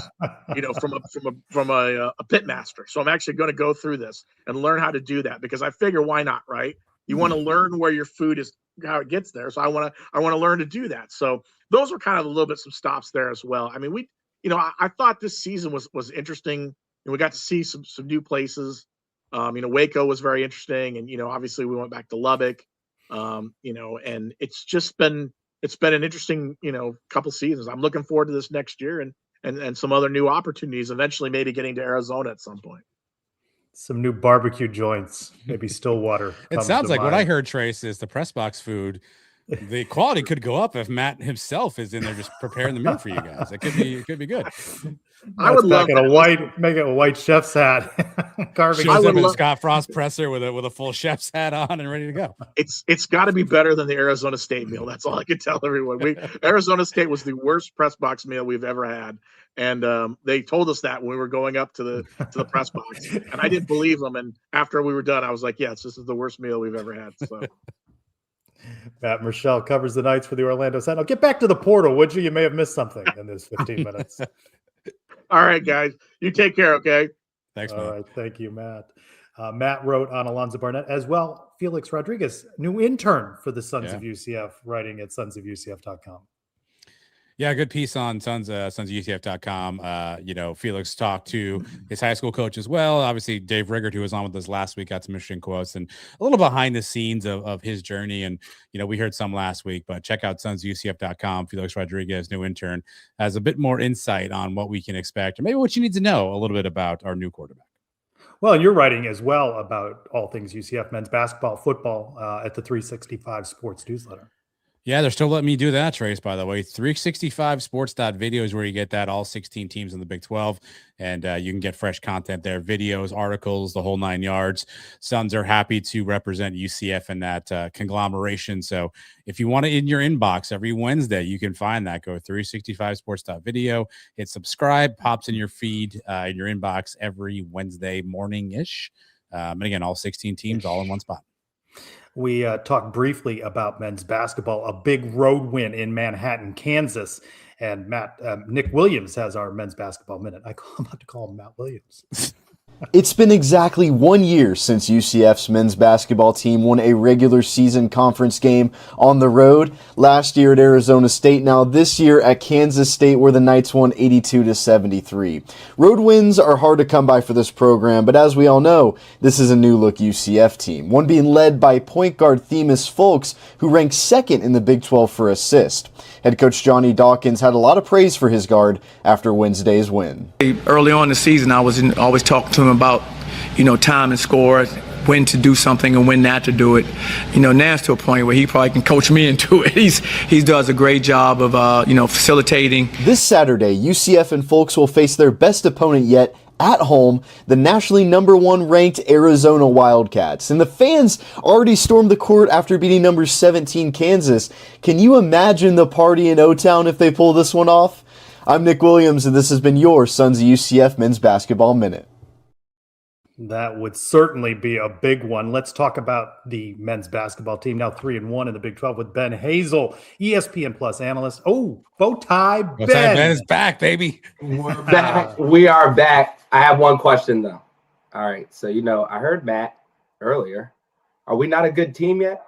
from a pit master. So I'm actually going to go through this and learn how to do that, because I figure, why not, right? You want to learn where your food is, how it gets there. So I want to learn to do that. So those were kind of a little bit some stops there as well. I thought this season was interesting, and we got to see some new places. Waco was very interesting, and obviously we went back to Lubbock. And it's been an interesting, couple seasons. I'm looking forward to this next year and some other new opportunities, eventually maybe getting to Arizona at some point. Some new barbecue joints, maybe Stillwater. It sounds like what I heard, Trace, is the press box food. The quality could go up if Matt himself is in there just preparing the meal for you guys. It could be good. I would love make it a white chef's hat. Carving up in a Scott Frost presser with a full chef's hat on and ready to go. It's got to be better than the Arizona State meal. That's all I can tell everyone. Arizona State was the worst press box meal we've ever had, and they told us that when we were going up to the press box, and I didn't believe them. And after we were done, I was like, "Yes, this is the worst meal we've ever had." So. Matt Michelle covers the Knights for the Orlando Sentinel. Get back to the portal, would you? You may have missed something in this 15 minutes. All right, guys. You take care, okay? Thanks, man. All right. Thank you, Matt. Matt wrote on Alonzo Barnett as well. Felix Rodriguez, new intern for the Sons of UCF, writing at sonsofUCF.com. Yeah, good piece on sonsofUCF.com. Felix talked to his high school coach as well. Obviously, Dave Riggert, who was on with us last week, got some interesting quotes and a little behind the scenes of his journey. And, we heard some last week, but check out sonsofUCF.com. Felix Rodriguez, new intern, has a bit more insight on what we can expect and maybe what you need to know a little bit about our new quarterback. Well, you're writing as well about all things UCF men's basketball, football at the 365 Sports newsletter. Yeah, they're still letting me do that, Trace, by the way. 365sports.video is where you get that, all 16 teams in the Big 12, and you can get fresh content there, videos, articles, the whole 9 yards. Suns are happy to represent UCF in that conglomeration. So if you want it in your inbox every Wednesday, you can find that. Go 365sports.video, hit subscribe, pops in your feed in your inbox every Wednesday morning-ish. And again, all 16 teams all in one spot. We talked briefly about men's basketball, a big road win in Manhattan, Kansas. And Nick Williams has our men's basketball minute. I'm about to call him Matt Williams. It's been exactly 1 year since UCF's men's basketball team won a regular season conference game on the road. Last year at Arizona State, now this year at Kansas State, where the Knights won 82-73. Road wins are hard to come by for this program, but as we all know, this is a new-look UCF team, one being led by point guard Themis Folks, who ranks second in the Big 12 for assist. Head coach Johnny Dawkins had a lot of praise for his guard after Wednesday's win. Early on in the season, I was always talking to him about, time and score, when to do something and when not to do it. Now it's to a point where he probably can coach me into it. He does a great job of, facilitating. This Saturday, UCF and Folks will face their best opponent yet at home, the nationally #1 ranked Arizona Wildcats. And the fans already stormed the court after beating number 17 Kansas. Can you imagine the party in O-Town if they pull this one off? I'm Nick Williams, and this has been your Sons of UCF Men's Basketball Minute. That would certainly be a big one. Let's talk about the men's basketball team, now 3-1 in the Big 12 with Ben Hazel, ESPN Plus analyst. Oh, bow tie Ben. Ben is back, baby. We're back. We are back. I have one question, though. All right. So, I heard Matt earlier. Are we not a good team yet?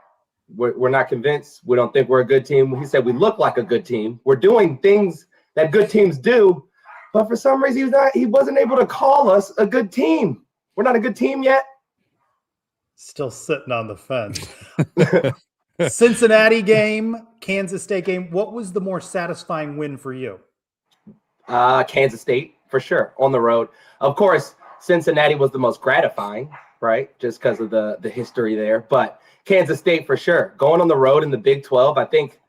We're not convinced. We don't think we're a good team. He said we look like a good team. We're doing things that good teams do. But for some reason, he wasn't able to call us a good team. We're not a good team yet. Still sitting on the fence. Cincinnati game, Kansas State game. What was the more satisfying win for you? Kansas State, for sure, on the road. Of course, Cincinnati was the most gratifying, right? Just because of the history there. But Kansas State, for sure. Going on the road in the Big 12, I think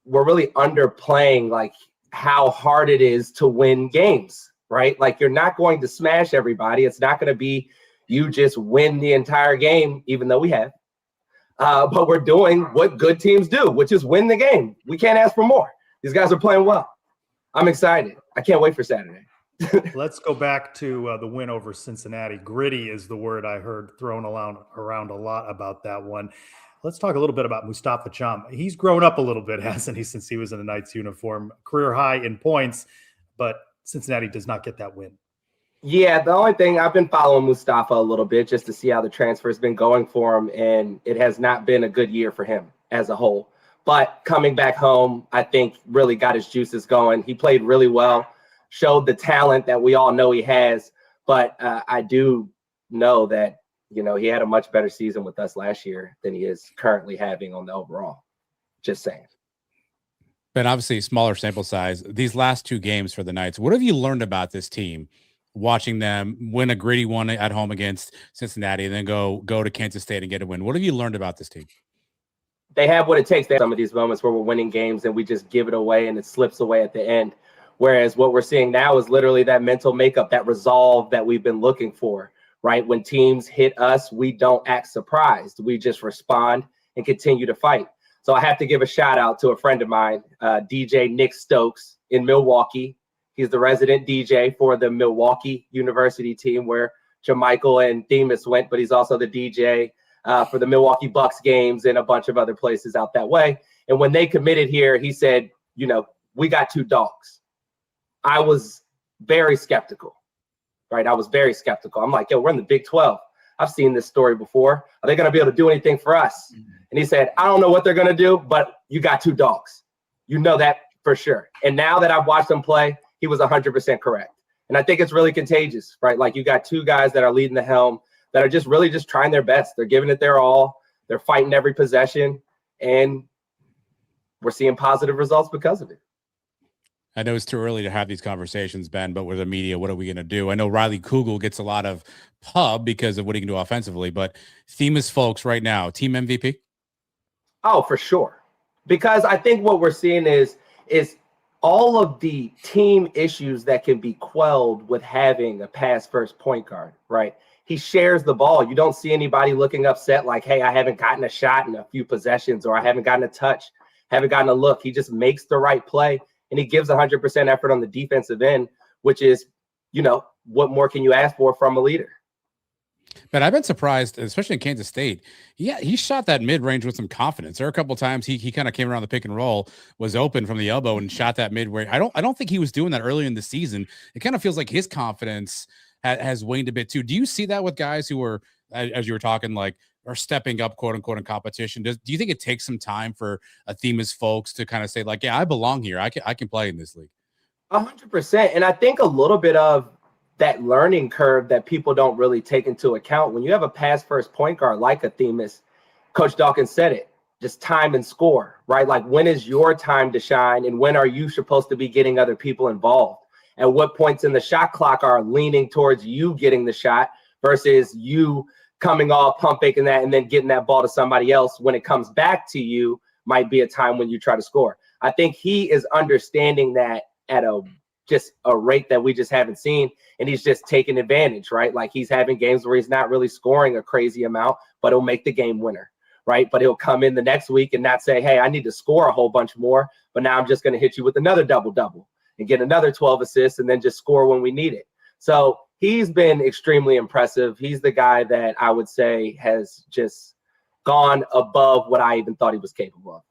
we're really underplaying, how hard it is to win games. Right? You're not going to smash everybody. It's not going to be you just win the entire game, even though we have. But we're doing what good teams do, which is win the game. We can't ask for more. These guys are playing well. I'm excited. I can't wait for Saturday. Let's go back to the win over Cincinnati. Gritty is the word I heard thrown around a lot about that one. Let's talk a little bit about Mustafa Cham. He's grown up a little bit, hasn't he, since he was in the Knights uniform? Career high in points, but Cincinnati does not get that win. Yeah, the only thing, I've been following Mustafa a little bit just to see how the transfer has been going for him, and it has not been a good year for him as a whole. But coming back home, I think really got his juices going. He played really well, showed the talent that we all know he has. But I do know that, he had a much better season with us last year than he is currently having on the overall. Just saying. But obviously, smaller sample size. These last 2 games for the Knights, what have you learned about this team? Watching them win a gritty one at home against Cincinnati, and then go to Kansas State and get a win. What have you learned about this team? They have what it takes. Some of these moments where we're winning games and we just give it away and it slips away at the end. Whereas what we're seeing now is literally that mental makeup, that resolve that we've been looking for, right? When teams hit us, we don't act surprised. We just respond and continue to fight. So I have to give a shout out to a friend of mine, DJ Nick Stokes in Milwaukee. He's the resident DJ for the Milwaukee University team where Jermichael and Themis went, but he's also the DJ for the Milwaukee Bucks games and a bunch of other places out that way. And when they committed here, he said, we got 2 dogs. I was very skeptical, right? I was very skeptical. I'm like, yo, we're in the Big 12. I've seen this story before. Are they going to be able to do anything for us? And he said, I don't know what they're going to do, but you got 2 dogs. You know that for sure. And now that I've watched them play, he was 100% correct. And I think it's really contagious, right? Like you got 2 guys that are leading the helm that are just really just trying their best. They're giving it their all. They're fighting every possession. And we're seeing positive results because of it. I know it's too early to have these conversations, Ben, but with the media, what are we going to do? I know Riley Kugel gets a lot of pub because of what he can do offensively, but Themis folks right now, team MVP? Oh, for sure. Because I think what we're seeing is all of the team issues that can be quelled with having a pass first point guard, right? He shares the ball. You don't see anybody looking upset like, hey, I haven't gotten a shot in a few possessions, or I haven't gotten a touch, haven't gotten a look. He just makes the right play. And he gives 100% effort on the defensive end, which is, what more can you ask for from a leader? But I've been surprised, especially in Kansas State. Yeah, he shot that mid-range with some confidence. There are a couple of times he kind of came around the pick and roll, was open from the elbow and shot that mid-range. I don't think he was doing that early in the season. It kind of feels like his confidence has waned a bit too. Do you see that with guys who are, as you were talking, like, are stepping up, quote unquote, in competition? Do you think it takes some time for a Themis folks to kind of say, like, yeah, I belong here. I can play in this league? 100%. And I think a little bit of that learning curve that people don't really take into account when you have a pass first point guard like a Themis, Coach Dawkins said it, just time and score, right? Like, when is your time to shine and when are you supposed to be getting other people involved? At what points in the shot clock are leaning towards you getting the shot versus you coming all pump faking that and then getting that ball to somebody else when it comes back to you might be a time when you try to score. I think he is understanding that at a rate that we just haven't seen, and he's just taking advantage, right? Like, he's having games where he's not really scoring a crazy amount, but he'll make the game winner, right? But he'll come in the next week and not say, hey, I need to score a whole bunch more, but now I'm just going to hit you with another double-double and get another 12 assists and then just score when we need it. So he's been extremely impressive. He's the guy that I would say has just gone above what I even thought he was capable of.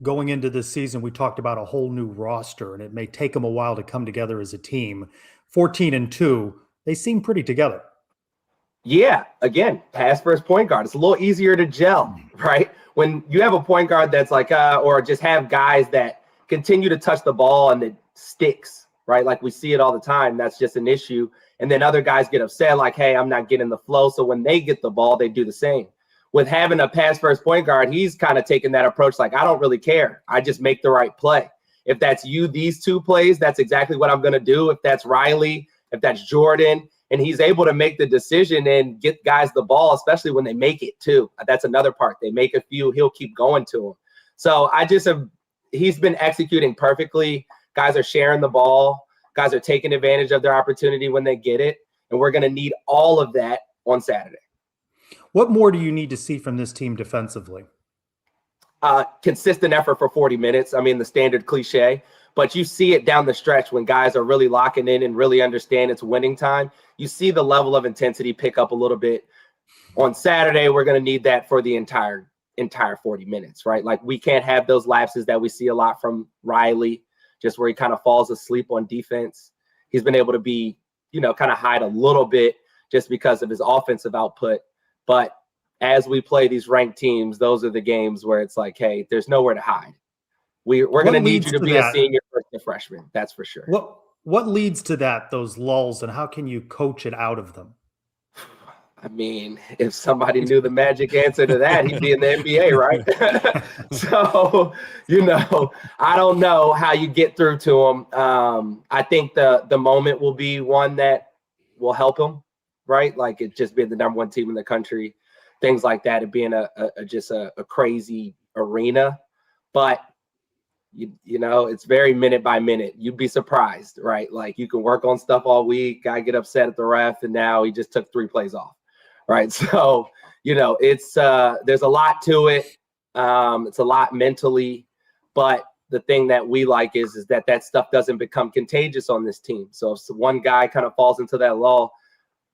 Going into this season, we talked about a whole new roster, and it may take them a while to come together as a team. 14-2, they seem pretty together. Yeah, again, pass first point guard. It's a little easier to gel, right? When you have a point guard that's like, or just have guys that continue to touch the ball and it sticks, right? Like, we see it all the time. That's just an issue. And then other guys get upset like, hey, I'm not getting the flow. So when they get the ball, they do the same. With having a pass first point guard, he's kind of taking that approach like, I don't really care. I just make the right play. If that's you, these 2 plays, that's exactly what I'm going to do. If that's Riley, if that's Jordan, and he's able to make the decision and get guys the ball, especially when they make it too. That's another part. They make a few, he'll keep going to them. So he's been executing perfectly. Guys are sharing the ball. Guys are taking advantage of their opportunity when they get it. And we're going to need all of that on Saturday. What more do you need to see from this team defensively? Consistent effort for 40 minutes. I mean, the standard cliche, but you see it down the stretch when guys are really locking in and really understand it's winning time. You see the level of intensity pick up a little bit. On Saturday, we're going to need that for the entire 40 minutes, right? Like, we can't have those lapses that we see a lot from Riley, just where he kind of falls asleep on defense. He's been able to be, kind of hide a little bit just because of his offensive output. But as we play these ranked teams, those are the games where it's like, hey, there's nowhere to hide. We're going to need you to be a senior versus a freshman. That's for sure. What leads to that, those lulls, and how can you coach it out of them? I mean, if somebody knew the magic answer to that, he'd be in the NBA, right? So, I don't know how you get through to him. I think the moment will be one that will help him, right? Like it just being the number one team in the country, things like that, it being just a crazy arena. But it's very minute by minute. You'd be surprised, right? Like you can work on stuff all week. Guy get upset at the ref, and now he just took 3 plays off, right? So it's there's a lot to it. It's a lot mentally, but the thing that we like is that stuff doesn't become contagious on this team. So if one guy kind of falls into that lull,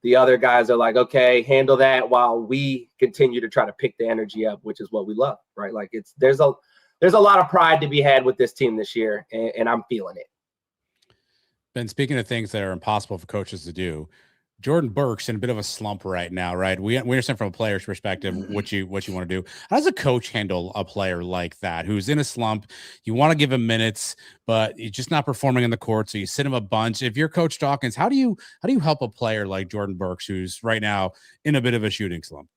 the other guys are like, okay, handle that while we continue to try to pick the energy up, which is what we love, right? Like there's a lot of pride to be had with this team this year, and I'm feeling it. Ben, speaking of things that are impossible for coaches to do, Jordan Burke's in a bit of a slump right now, right? We understand from a player's perspective what you want to do. How does a coach handle a player like that who's in a slump? You want to give him minutes, but he's just not performing in the court, so you sit him a bunch. If you're Coach Dawkins, how do you help a player like Jordan Burks who's right now in a bit of a shooting slump?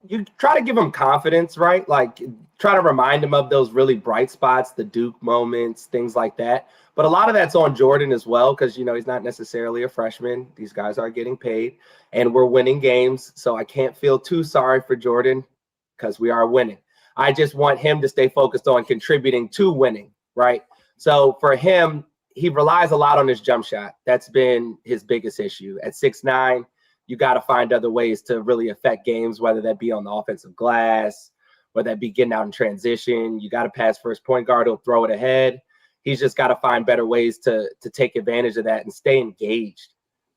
You try to give him confidence, right? Like try to remind him of those really bright spots, the Duke moments, things like that. But a lot of that's on Jordan as well, because, he's not necessarily a freshman. These guys are getting paid and we're winning games. So I can't feel too sorry for Jordan because we are winning. I just want him to stay focused on contributing to winning, right? So for him, he relies a lot on his jump shot. That's been his biggest issue. At 6'9", you got to find other ways to really affect games, whether that be on the offensive glass, whether that be getting out in transition. You got to pass first point guard, he'll throw it ahead. He's just got to find better ways to take advantage of that and stay engaged.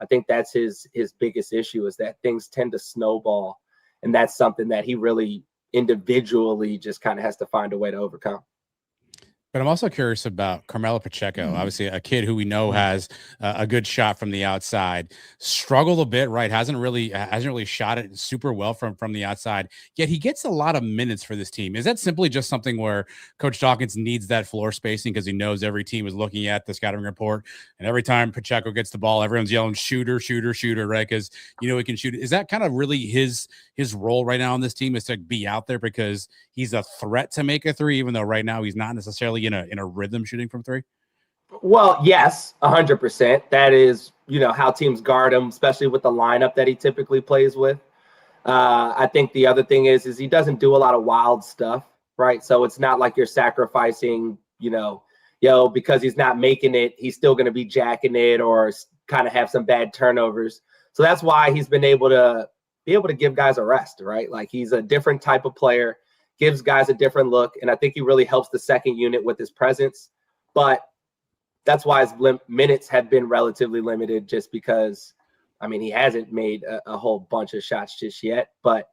I think that's his biggest issue, is that things tend to snowball. And that's something that he really individually just kind of has to find a way to overcome. But I'm also curious about Carmelo Pacheco, obviously a kid who we know has a good shot from the outside. Struggled a bit, right? Hasn't really shot it super well from the outside. Yet he gets a lot of minutes for this team. Is that simply just something where Coach Dawkins needs that floor spacing because he knows every team is looking at the scouting report, and every time Pacheco gets the ball, everyone's yelling shooter, shooter, shooter, right? Because he can shoot. Is that kind of really his role right now on this team, is to be out there because he's a threat to make a three, even though right now he's not necessarily in a rhythm shooting from three? Well, yes, 100%. That is, how teams guard him, especially with the lineup that he typically plays with. I think the other thing is he doesn't do a lot of wild stuff, right? So it's not like you're sacrificing, because he's not making it, he's still going to be jacking it or kind of have some bad turnovers. So that's why he's been able to give guys a rest, right? Like he's a different type of player, gives guys a different look. And I think he really helps the second unit with his presence. But that's why his minutes have been relatively limited, just because, he hasn't made a whole bunch of shots just yet. But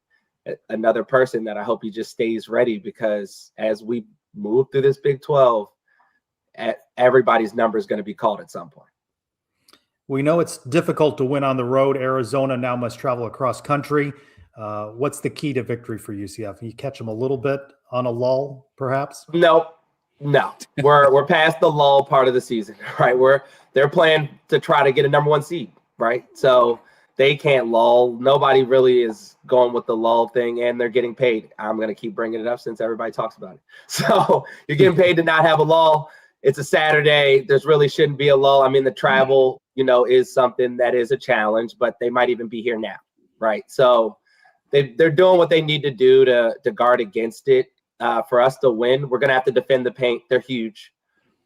another person that I hope he just stays ready, because as we move through this Big 12, everybody's number is going to be called at some point. We know it's difficult to win on the road. Arizona now must travel across country. What's the key to victory for UCF? You catch them a little bit on a lull, perhaps? No. We're past the lull part of the season, right? They're playing to try to get a number one seed, right? So they can't lull. Nobody really is going with the lull thing, and they're getting paid. I'm going to keep bringing it up since everybody talks about it. So you're getting paid to not have a lull. It's a Saturday. There's really shouldn't be a lull. The travel, is something that is a challenge, but they might even be here now, right? So they're doing what they need to do to guard against it. For us to win, we're going to have to defend the paint. They're huge.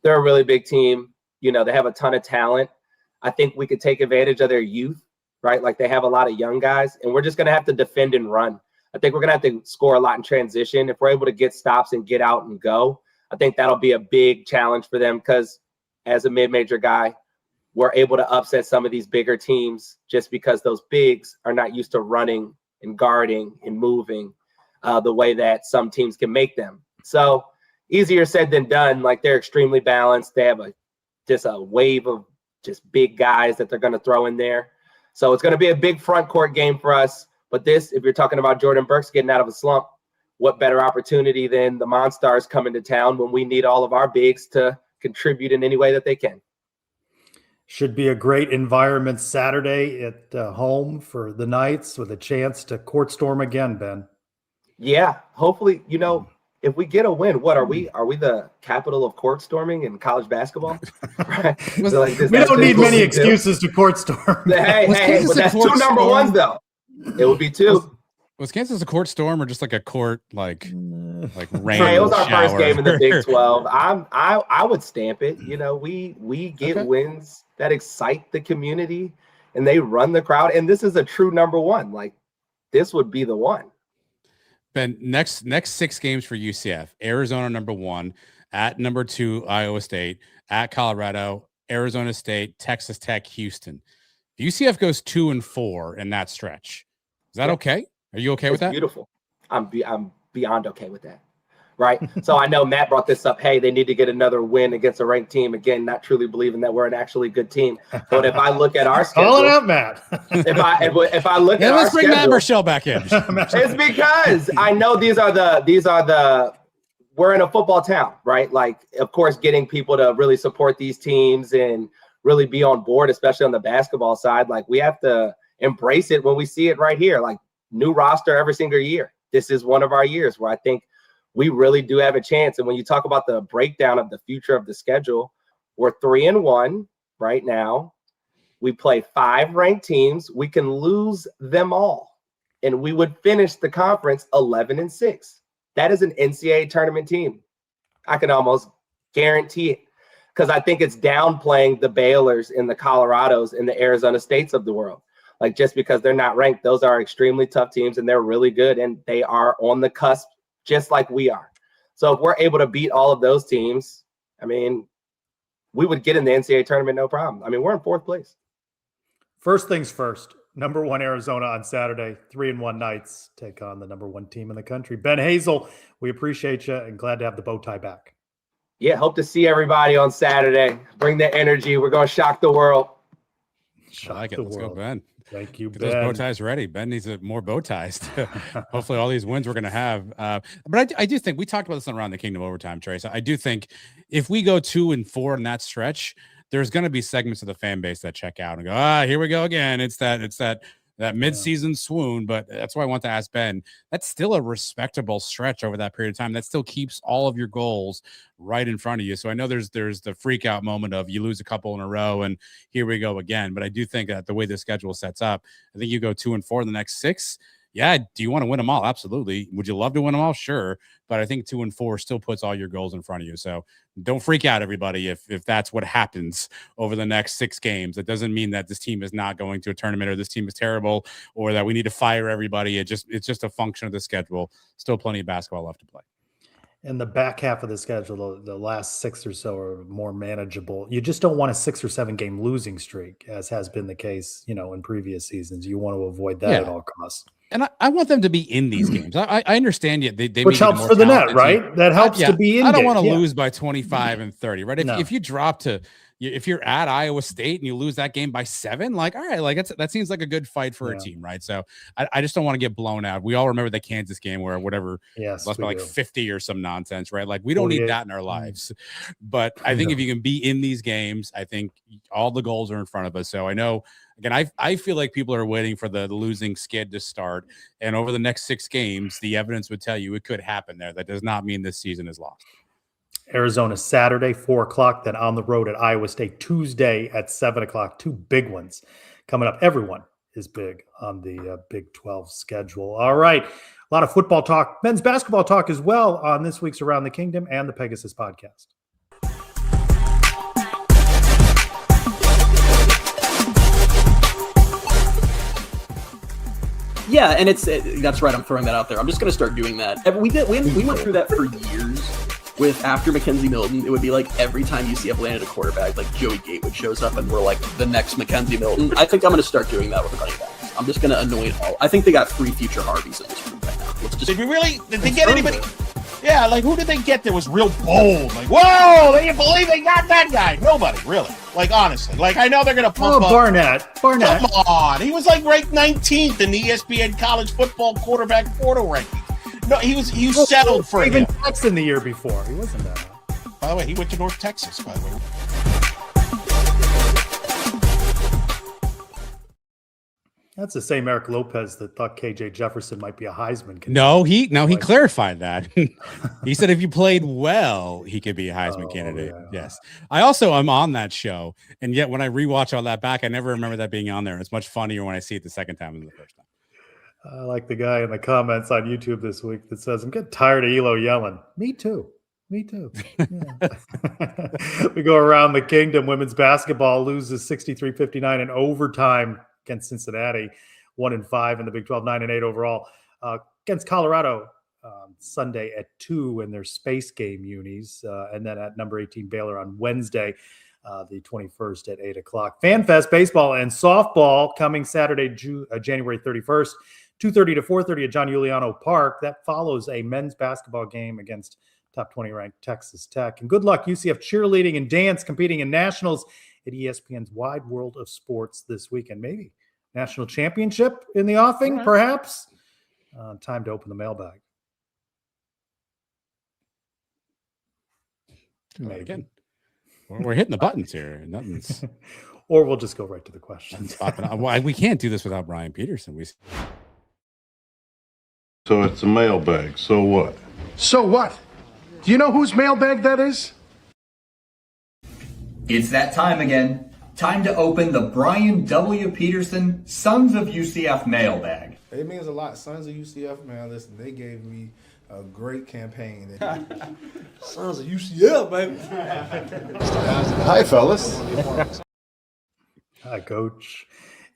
They're a really big team. They have a ton of talent. I think we could take advantage of their youth, right? Like they have a lot of young guys, and we're just going to have to defend and run. I think we're going to have to score a lot in transition. If we're able to get stops and get out and go, I think that'll be a big challenge for them, because as a mid-major guy, we're able to upset some of these bigger teams just because those bigs are not used to running and guarding and moving the way that some teams can make them. So easier said than done. Like they're extremely balanced. They have just a wave of just big guys that they're going to throw in there. So it's going to be a big front court game for us. But this, if you're talking about Jordan Burks getting out of a slump, what better opportunity than the Monstars coming to town when we need all of our bigs to contribute in any way that they can. Should be a great environment Saturday at home for the Knights with a chance to court storm again, Ben. Yeah, hopefully, if we get a win, what are we? Are we the capital of court storming in college basketball? Right? We don't need many excuses to court storm. Hey, but that's 2 number ones though. It would be 2. Was Kansas a court storm or just like a court like rain? Hey, it was our first game in the Big 12. I would stamp it. We get wins that excite the community, and they run the crowd. And this is a true number 1. Like, this would be the one. Ben, next 6 games for UCF: Arizona number 1, at number 2 Iowa State, at Colorado, Arizona State, Texas Tech, Houston. If UCF goes 2-4 in that stretch, is that okay? Are you okay with that? Beautiful. I'm beyond okay with that. Right. So I know Matt brought this up. Hey, they need to get another win against a ranked team. Again, not truly believing that we're an actually good team. But if I look at our schedule, call it out, Matt. if I look at let's our bring schedule, Matt Marshall back in. It's because I know these are the we're in a football town, right? Like, of course, getting people to really support these teams and really be on board, especially on the basketball side. Like, we have to embrace it when we see it right here. Like, new roster every single year. This is one of our years where I think we really do have a chance. And when you talk about the breakdown of the future of the schedule, we're 3-1 right now. We play 5 ranked teams. We can lose them all, and we would finish the conference 11-6. That is an NCAA tournament team. I can almost guarantee it, because I think it's downplaying the Baylors and the Colorados and the Arizona States of the world. Like, just because they're not ranked, those are extremely tough teams, and they're really good, and they are on the cusp just like we are. So if we're able to beat all of those teams, I mean, we would get in the NCAA tournament no problem. I mean, we're in 4th place. First things first, number 1 Arizona on Saturday, 3-1 Knights take on the number 1 team in the country. Ben Hazel, we appreciate you and glad to have the bow tie back. Yeah, hope to see everybody on Saturday. Bring the energy. We're going to shock the world. I like it. Let's go, Ben. Thank you, Get Ben. those bow ties ready. Ben needs more bow ties. Hopefully all these wins we're going to have. But I do think we talked about this on Around the Kingdom Overtime, Trace. I do think if we go 2-4 in that stretch, there's going to be segments of the fan base that check out and go, here we go again. It's that midseason swoon. But that's why I want to ask Ben, that's still a respectable stretch over that period of time. That still keeps all of your goals right in front of you. So I know there's the freak out moment of you lose a couple in a row and here we go again. But I do think that the way the schedule sets up, I think you go 2-4 in the next 6. Yeah. Do you want to win them all? Absolutely. Would you love to win them all? Sure. But I think 2-4 still puts all your goals in front of you. So don't freak out, everybody. If that's what happens over the next 6 games, it doesn't mean that this team is not going to a tournament or this team is terrible or that we need to fire everybody. It's just a function of the schedule. Still plenty of basketball left to play. And the back half of the schedule, the last 6 or so are more manageable. You just don't want a 6 or 7 game losing streak, as has been the case, in previous seasons. You want to avoid that at all costs. And I want them to be in these games. I understand you. They which helps for the net, right? That helps to be in. I don't want to lose by 25 and 30, right? If you drop to, if you're at Iowa State and you lose that game by 7, like, all right, like that seems like a good fight for a team, right? So I just don't want to get blown out. We all remember the Kansas game where whatever, lost by like 50 or some nonsense, right? Like, we don't need that in our lives. But I think if you can be in these games, I think all the goals are in front of us. So I know. Again, I feel like people are waiting for the losing skid to start. And over the next 6 games, the evidence would tell you it could happen there. That does not mean this season is lost. Arizona Saturday, 4:00, then on the road at Iowa State Tuesday at 7:00. 2 big ones coming up. Everyone is big on the Big 12 schedule. All right. A lot of football talk, men's basketball talk as well on this week's Around the Kingdom and the Pegasus podcast. Yeah, and that's right. I'm throwing that out there. I'm just going to start doing that. We went through that for years. With after Mackenzie Milton, it would be like every time UCF landed a quarterback, like Joey Gatewood shows up, and we're like the next Mackenzie Milton. I think I'm going to start doing that with running backs. I'm just going to anoint all. I think they got 3 future Harveys in this room right now. Did they get anybody? Yeah, like, who did they get that was real bold? Like, whoa, they didn't believe they got that guy. Nobody, really. Like, honestly. Like, I know they're going to pump up. Barnett. Come on. He was, like, ranked 19th in the ESPN college football quarterback portal ranking. No, he was settled for even him. Texan the year before. He wasn't that. By the way, he went to North Texas, by the way. That's the same Eric Lopez that thought KJ Jefferson might be a Heisman candidate. No, he clarified that. He said if you played well, he could be a Heisman candidate. Yeah. Yes. I also am on that show, and yet when I rewatch all that back, I never remember that being on there. It's much funnier when I see it the second time than the first time. I like the guy in the comments on YouTube this week that says, "I'm getting tired of Elo yelling." Me too. Yeah. We go around the kingdom. Women's basketball loses 63-59 in overtime against Cincinnati, 1-5 in the Big 12, 9-8 overall. Against Colorado Sunday at 2 in their space game unis, and then at number 18 Baylor on Wednesday, the 21st at 8 o'clock. FanFest baseball and softball coming Saturday, January 31st, 2:30 to 4:30 at John Juliano Park. That follows a men's basketball game against top 20 ranked Texas Tech. And good luck, UCF cheerleading and dance competing in nationals at ESPN's Wide World of Sports this weekend. Maybe national championship in the offing, perhaps. Time to open the mailbag. Maybe. Again, we're hitting the buttons here. Nothing's. Or we'll just go right to the questions. We can't do this without Brian Peterson. So it's a mailbag. So what? So what? Do you know whose mailbag that is? It's that time again. Time to open the Brian W. Peterson Sons of UCF mailbag. It means a lot. Sons of UCF, man, listen, they gave me a great campaign. Sons of UCF, baby. Hi, fellas. Hi, Coach.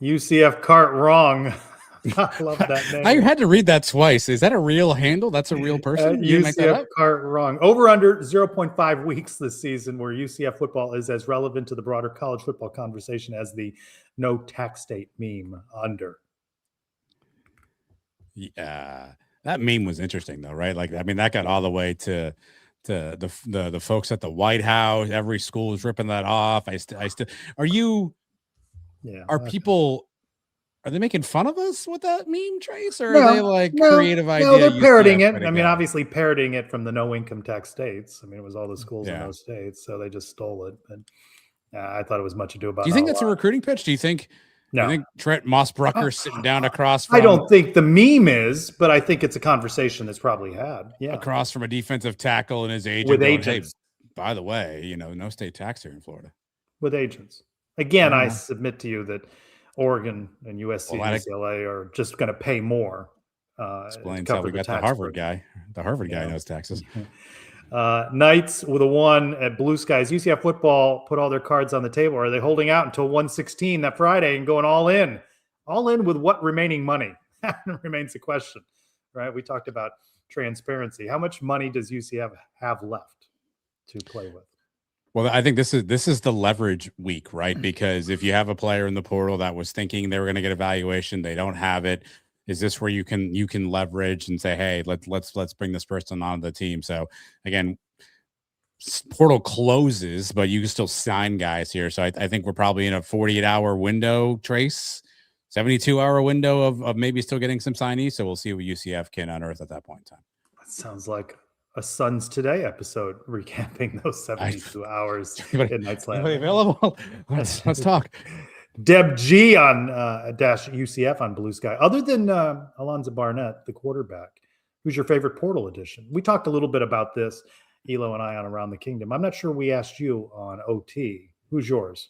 UCF cart wrong. I love that name. I had to read that twice. Is that a real handle? That's a real person? You make that UCF up? cart wrong. Over under 0.5 weeks this season, where UCF football is as relevant to the broader college football conversation as the no tax state meme under. Yeah, that meme was interesting though, right? Like, I mean, that got all the way to the folks at the White House. Every school is ripping that off. I still. Are you? Yeah. Are they making fun of us with that meme, Trace, or are they like creative idea? No, they're parroting it. I mean, obviously parroting it from the no income tax states. I mean, it was all the schools in those states, so they just stole it. And I thought it was much ado about. Do you think that's a recruiting pitch? Do you think? No. I think Trent Mossbrucker sitting down across from, I don't think the meme is, but I think it's a conversation that's probably had. Yeah. Across from a defensive tackle and his agent. With going, agents. Hey, by the way, no state tax here in Florida. With agents. Again, I submit to you that Oregon and USC and UCLA are just going to pay more. Explains how we got the Harvard guy. The Harvard guy knows taxes. Knights with a 1 at Blue Skies. UCF football put all their cards on the table. Are they holding out until 116 that Friday and going all in? All in with what remaining money? That remains the question, right? We talked about transparency. How much money does UCF have left to play with? Well, I think this is the leverage week, right? Because if you have a player in the portal that was thinking they were going to get evaluation, they don't have it. Is this where you can leverage and say, hey, let's bring this person on the team? So again, portal closes, but you can still sign guys here. So I think we're probably in a 48-hour window, Trace, 72-hour window of maybe still getting some signees. So we'll see what UCF can unearth at that point in time. That sounds like a Sons Today episode recapping those 72 hours in Night's Lab. Available? Let's talk. Deb G on dash UCF on Blue Sky. Other than Alonzo Barnett, the quarterback, who's your favorite portal edition? We talked a little bit about this, Elo and I, on Around the Kingdom. I'm not sure we asked you on OT. Who's yours?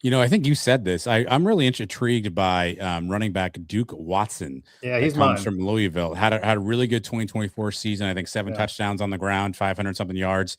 I think you said this. I'm really intrigued by running back Duke Watson. Yeah, he's comes from Louisville. Had a really good 2024 season. I think 7 touchdowns on the ground, 500 something yards.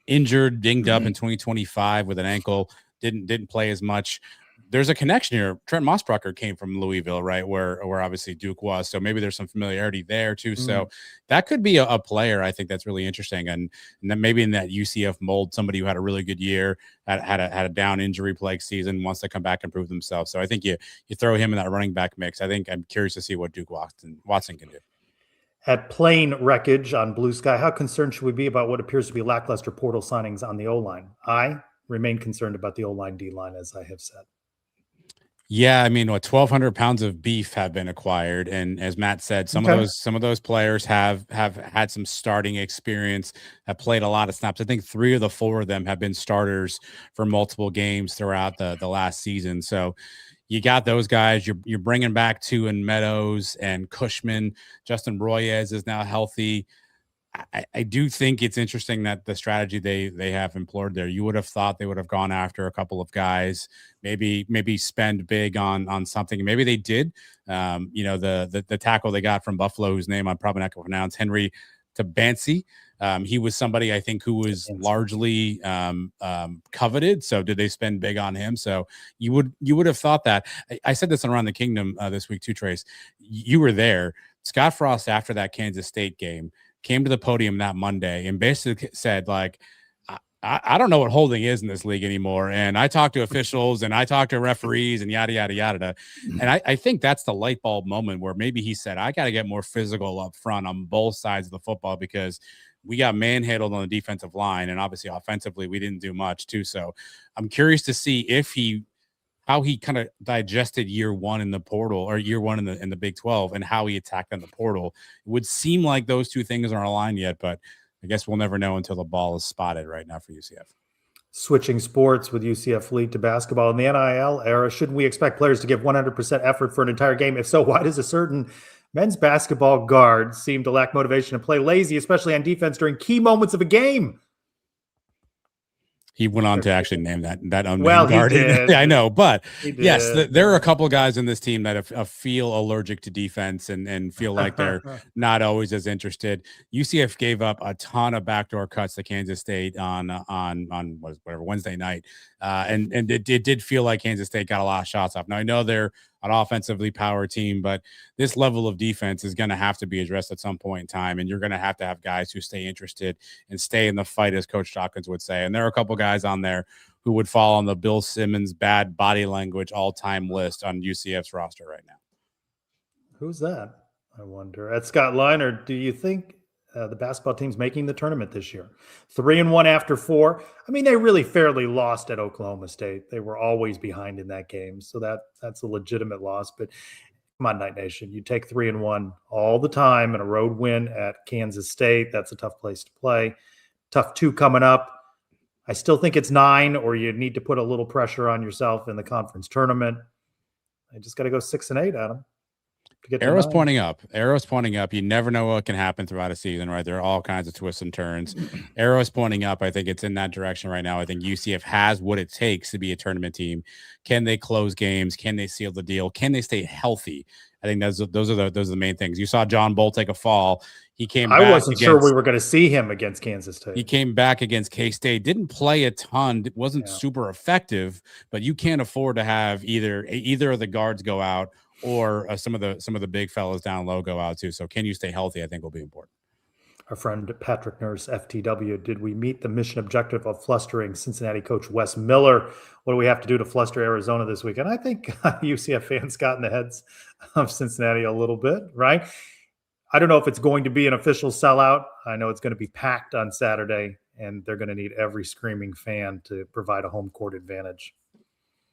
Injured, dinged up in 2025 with an ankle. Didn't play as much. There's a connection here. Trent Mossbrucker came from Louisville, right? Where obviously Duke was. So maybe there's some familiarity there too. So that could be a player I think that's really interesting. And then maybe in that UCF mold, somebody who had a really good year, had a down injury plague season, wants to come back and prove themselves. So I think you throw him in that running back mix. I think I'm curious to see what Duke Watson can do. At Plain Wreckage on Blue Sky, how concerned should we be about what appears to be lackluster portal signings on the O-line? I remain concerned about the O-line, D-line, as I have said. Yeah, I mean, 1,200 pounds of beef have been acquired, and as Matt said, some of those players have had some starting experience, have played a lot of snaps. I think 3 of the 4 of them have been starters for multiple games throughout the last season. So, you got those guys. You're bringing back Tuin Meadows and Cushman. Justin Royez is now healthy. I do think it's interesting that the strategy they have employed there. You would have thought they would have gone after a couple of guys, maybe spend big on something. Maybe they did. The tackle they got from Buffalo, whose name I'm probably not going to pronounce, Henry Tabansi. He was somebody I think who was largely coveted. So did they spend big on him? So you would have thought that. I said this on Around the Kingdom this week too, Trace. You were there. Scott Frost, after that Kansas State game, came to the podium that Monday and basically said, like, I don't know what holding is in this league anymore. And I talked to officials and I talked to referees and yada, yada, yada. And I think that's the light bulb moment where maybe he said, I got to get more physical up front on both sides of the football because we got manhandled on the defensive line. And obviously offensively, we didn't do much too. So I'm curious to see how he kind of digested year one in the portal or year one in the Big 12 and how he attacked in the portal. It would seem like those two things aren't aligned yet, but I guess we'll never know until the ball is spotted right now for UCF. Switching sports with UCF lead to basketball in the NIL era. Shouldn't we expect players to give 100% effort for an entire game? If so, why does a certain men's basketball guard seem to lack motivation and play lazy, especially on defense during key moments of a game? He went on to actually name that unnamed well, guard. He did. I know, but yes, did. There are a couple of guys in this team that feel allergic to defense and feel like they're not always as interested. UCF gave up a ton of backdoor cuts to Kansas State on Wednesday night, and it did feel like Kansas State got a lot of shots off. Now I know they're an offensively power team, but this level of defense is going to have to be addressed at some point in time, and you're going to have guys who stay interested and stay in the fight, as Coach Dawkins would say. And there are a couple guys on there who would fall on the Bill Simmons bad body language all-time list on UCF's roster right now. Who's that? I wonder. At Scott Liner, do you think the basketball team's making the tournament this year? 3-1 after 4. I mean, they really fairly lost at Oklahoma State. They were always behind in that game, so that's a legitimate loss. But come on, Night Nation, you take 3-1 all the time and a road win at Kansas State. That's a tough place to play. Tough 2 coming up. I still think it's 9, or you need to put a little pressure on yourself in the conference tournament. I just got to go 6-8, Adam. Arrow's pointing up. Arrow's pointing up. You never know what can happen throughout a season, right? There are all kinds of twists and turns. Arrow's pointing up. I think it's in that direction right now. I think UCF has what it takes to be a tournament team. Can they close games? Can they seal the deal? Can they stay healthy? I think those are the main things. You saw John Bull take a fall. He came back. I wasn't sure we were going to see him against Kansas State. He came back against K-State. Didn't play a ton. Wasn't super effective, but you can't afford to have either of the guards go out or some of the big fellas down low go out too. So can you stay healthy? I think will be important. Our friend Patrick Nurse, FTW, did we meet the mission objective of flustering Cincinnati coach Wes Miller? What do we have to do to fluster Arizona this weekend? I think UCF fans got in the heads of Cincinnati a little bit, right? I don't know if it's going to be an official sellout. I know it's going to be packed on Saturday, and they're going to need every screaming fan to provide a home court advantage.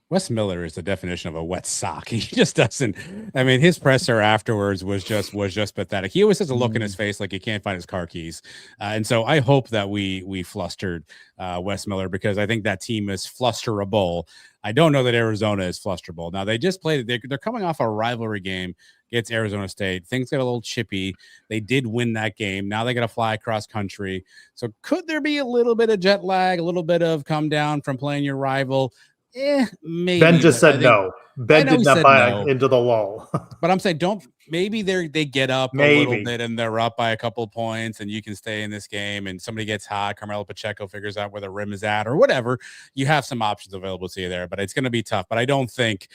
Wes Miller is the definition of a wet sock. He just doesn't. I mean, his presser afterwards was just pathetic. He always has a look in his face like he can't find his car keys. And so I hope that we flustered Wes Miller, because I think that team is flusterable. I don't know that Arizona is flusterable. Now they just played. They're coming off a rivalry game against Arizona State. Things got a little chippy. They did win that game. Now they got to fly across country. So could there be a little bit of jet lag, a little bit of come down from playing your rival? Maybe. Ben just said no. Ben did not buy into the lull. But I'm saying maybe they get up a little bit and they're up by a couple of points and you can stay in this game and somebody gets hot. Carmelo Pacheco figures out where the rim is at or whatever. You have some options available to you there, but it's going to be tough. But I don't think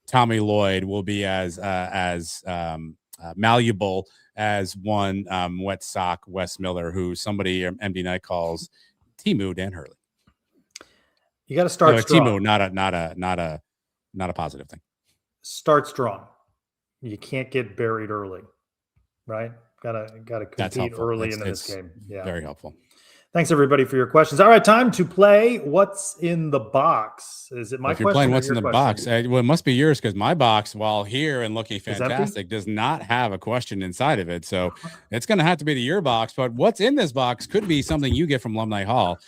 Tommy Lloyd will be as malleable as one wet sock Wes Miller, who somebody MD Night calls Timu Dan Hurley. You got to start strong. Timu, not a positive thing. Start strong. You can't get buried early, right? Got to compete early into this game. Yeah, very helpful. Thanks everybody for your questions. All right, time to play What's in the Box. Is it my question? If you're playing What's in the Box, well, it must be yours, because my box, while here and looking fantastic, does not have a question inside of it. So it's going to have to be to your box. But what's in this box could be something you get from Alumni Hall.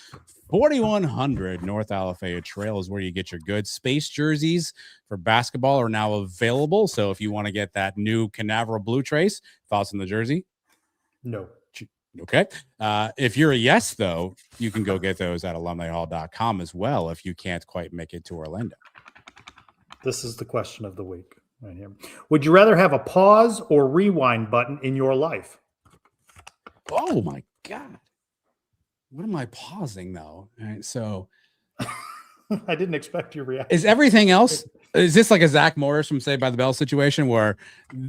4100 North Alafaya Trail is where you get your goods. Space jerseys for basketball are now available. So if you want to get that new Canaveral blue trace, thoughts on the jersey? No. Okay. If you're a yes, though, you can go get those at alumnihall.com as well if you can't quite make it to Orlando. This is the question of the week right here. Would you rather have a pause or rewind button in your life? Oh, my God. What am I pausing, though? All right, so I didn't expect your reaction. is everything else? Is this like a Zach Morris from Saved by the Bell situation where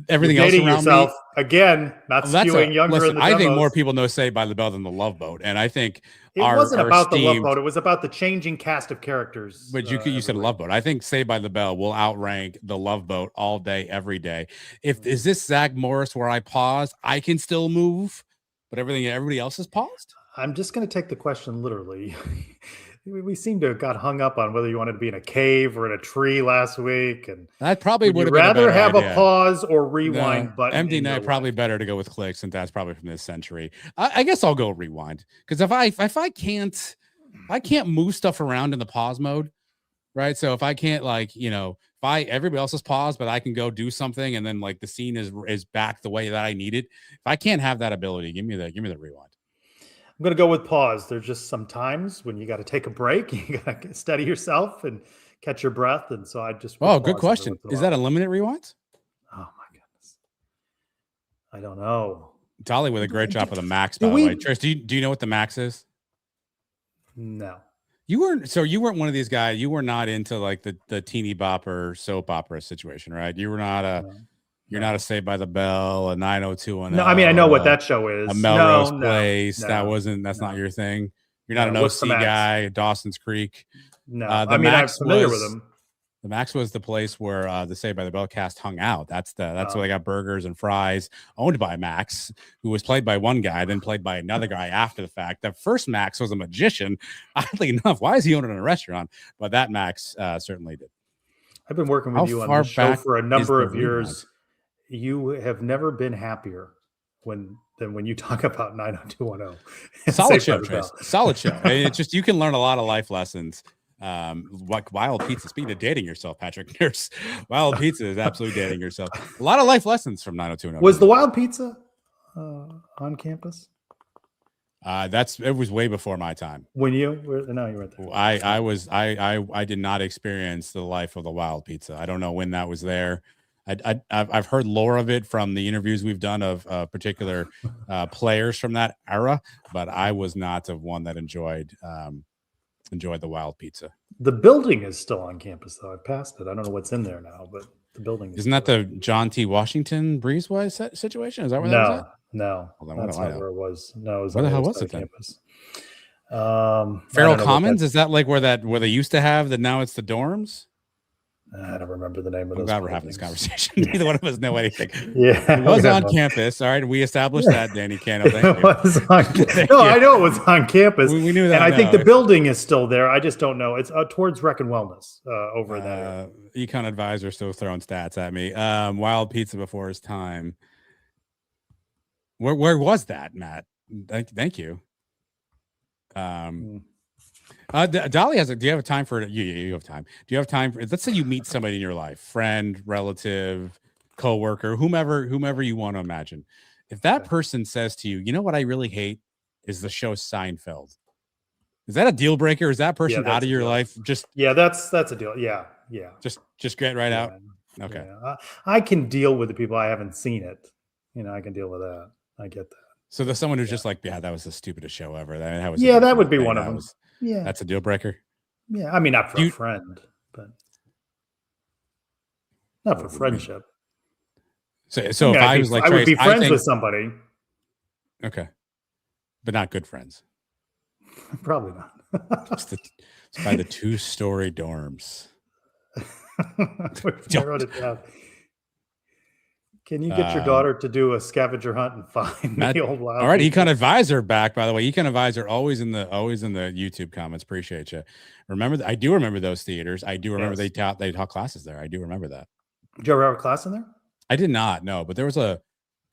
everything else around yourself me? Again, not skewing younger listen, in the I think demos. more people know Saved by the Bell than the Love Boat, and I think it wasn't about the Love Boat. It was about the changing cast of characters. But you said Love Boat. I think Saved by the Bell will outrank the Love Boat all day, every day. Is this Zach Morris where I pause? I can still move, but everybody else is paused. I'm just going to take the question literally. We seem to have got hung up on whether you wanted to be in a cave or in a tree last week, and that probably would rather have a pause or rewind button. MD Night probably better to go with clicks, since that's probably from this century. I guess I'll go rewind, because if I can't move stuff around in the pause mode, right? So if I can't, like, everybody else is paused, but I can go do something, and then like the scene is back the way that I need it. If I can't have that ability, give me the rewind. I'm going to go with pause. There's just some times when you got to take a break. You got to steady yourself and catch your breath. And so I just. Oh, good question. Is that a limited rewind? Oh, my goodness. I don't know. Dolly with a great job with the max, by the way. Trish, do you know what the max is? No. You weren't one of these guys. You were not into like the teeny bopper soap opera situation, right? You were not a. No. You're not a Saved by the Bell, a 90210. No, I mean, I know what that show is. A Melrose Place. That's not your thing. You're not an OC guy, Dawson's Creek. No, I'm familiar with them. The Max was the place where the Saved by the Bell cast hung out. That's where they got burgers and fries, owned by Max, who was played by one guy, then played by another guy after the fact. The first Max was a magician. Oddly enough, why is he owning a restaurant? But that Max certainly did. I've been working with you on this show for a number of years. You have never been happier than when you talk about 90210. Solid show, Trace. Solid show. It's just, you can learn a lot of life lessons. Like Wild Pizza. Speaking of dating yourself, Patrick Nurse, Wild Pizza is absolutely dating yourself. A lot of life lessons from 90210. Was the Wild Pizza on campus? It was way before my time. When you were there. I did not experience the life of the Wild Pizza. I don't know when that was there. I've heard lore of it from the interviews we've done of particular players from that era, but I was not of one that enjoyed the Wild Pizza. The building is still on campus, though. I passed it. I don't know what's in there now, but the building isn't that the John T. Washington Breezewise situation? Is that where that was at? No, that's not where it was. No, it was where the hell was it then? Campus. Farrell Commons, is that like where they used to have that? Now it's the dorms. I don't remember the name of those. I'm glad we're having this conversation. Neither one of us know anything. Yeah, it was on campus. All right, we established that, Danny Cano. Thank you. No, I know it was on campus. We knew that. And I think the building is still there. I just don't know. It's towards Rec and Wellness over in that area. Econ Advisor still throwing stats at me. Wild Pizza before his time. Where was that, Matt? Thank you. Dolly has do you have time for it? You have time. Do you have time for, let's say you meet somebody in your life, friend, relative, coworker, whomever you want to imagine. If that person says to you, you know what I really hate is the show Seinfeld. Is that a deal breaker? Is that person out of your life? Just that's a deal. Yeah. Just get right out. Okay. Yeah. I can deal with the people I haven't seen it. I can deal with that. I get that. So there's someone who's just like, that was the stupidest show ever. That would be one of them. Yeah, that's a deal breaker. Yeah, I mean, not for a friend, but not for friendship. So if I was like, I would be friends with somebody. Okay, but not good friends. Probably not. It's by the 2-story dorms. I wrote it down. Can you get your daughter to do a scavenger hunt and find the old Wild? All right, Econ Advisor back, by the way. Econ Advisor always in the YouTube comments. Appreciate you. I do remember those theaters. I do remember they taught classes there. I do remember that. Did you ever have a class in there? I did not, no. But there was the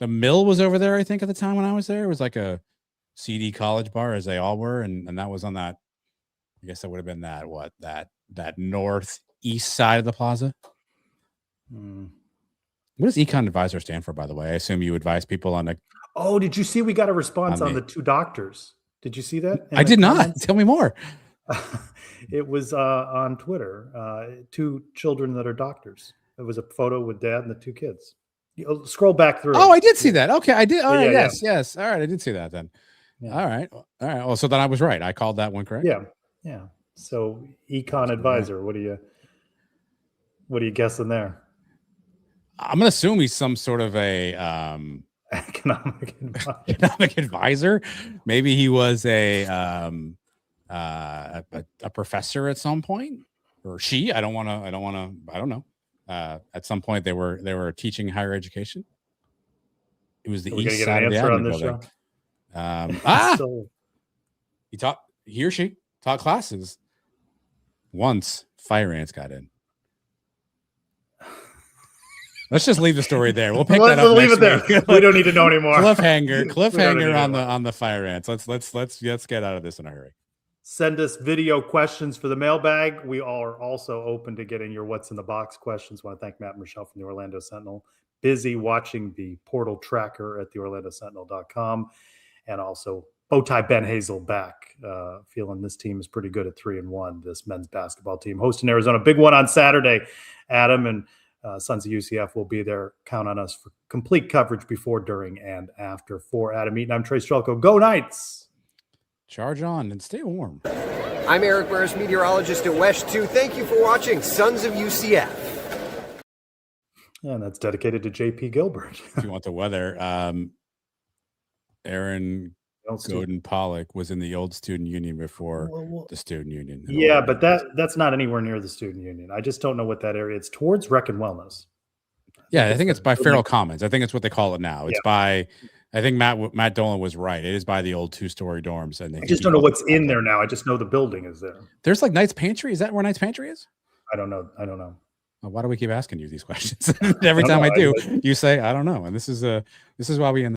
Mill was over there, I think, at the time when I was there. It was like a CD college bar, as they all were, and that was on that I guess that would have been that northeast side of the plaza. What does Econ Advisor stand for, by the way? I assume you advise people on the. Oh, did you see we got a response on the two doctors? Did you see that? I did not. Tell me more. It was on Twitter. Two children that are doctors. It was a photo with dad and the two kids. Scroll back through. Oh, I did see that. Okay, I did. All right, yeah, yes. All right, I did see that then. Yeah. All right. Well, so then I was right. I called that one correct. Yeah. So Econ Advisor, what are you guessing there? I'm gonna assume he's some sort of a economic advisor. Maybe he was a professor at some point, or she. I don't know. At some point they were teaching higher education. It was the east side of the admin building. He or she taught classes once fire ants got in. Let's just leave the story there. We'll pick that up. Leave it there. We don't need to know anymore. Cliffhanger on the fire ants. Let's get out of this in a hurry. Send us video questions for the mailbag. We are also open to getting your what's in the box questions. I want to thank Matt and Michelle from the Orlando Sentinel. Busy watching the portal tracker at theorlandosentinel.com, and also Bowtie Ben Hazel back. Feeling this team is pretty good at 3-1. This men's basketball team hosting Arizona. Big one on Saturday. Adam and Sons of UCF will be there. Count on us for complete coverage before, during, and after. For Adam Eaton, I'm Trey Strelko. Go Knights! Charge on and stay warm. I'm Eric Burris, meteorologist at West 2. Thank you for watching Sons of UCF. And that's dedicated to JP Gilbert. If you want the weather, Aaron Godin Pollock was in the old student union before the student union. Yeah, but that's not anywhere near the student union. I just don't know what that area. It's towards Rec and Wellness. Yeah, I think it's by Farrell Commons. I think it's what they call it now. It's by. I think Matt Dolan was right. It is by the old 2-story dorms. And I just don't know what's in there now. I just know the building is there. There's like Knight's Pantry. Is that where Knight's Pantry is? I don't know. Well, why do we keep asking you these questions? Every time I do, you say I don't know. And this is why we end.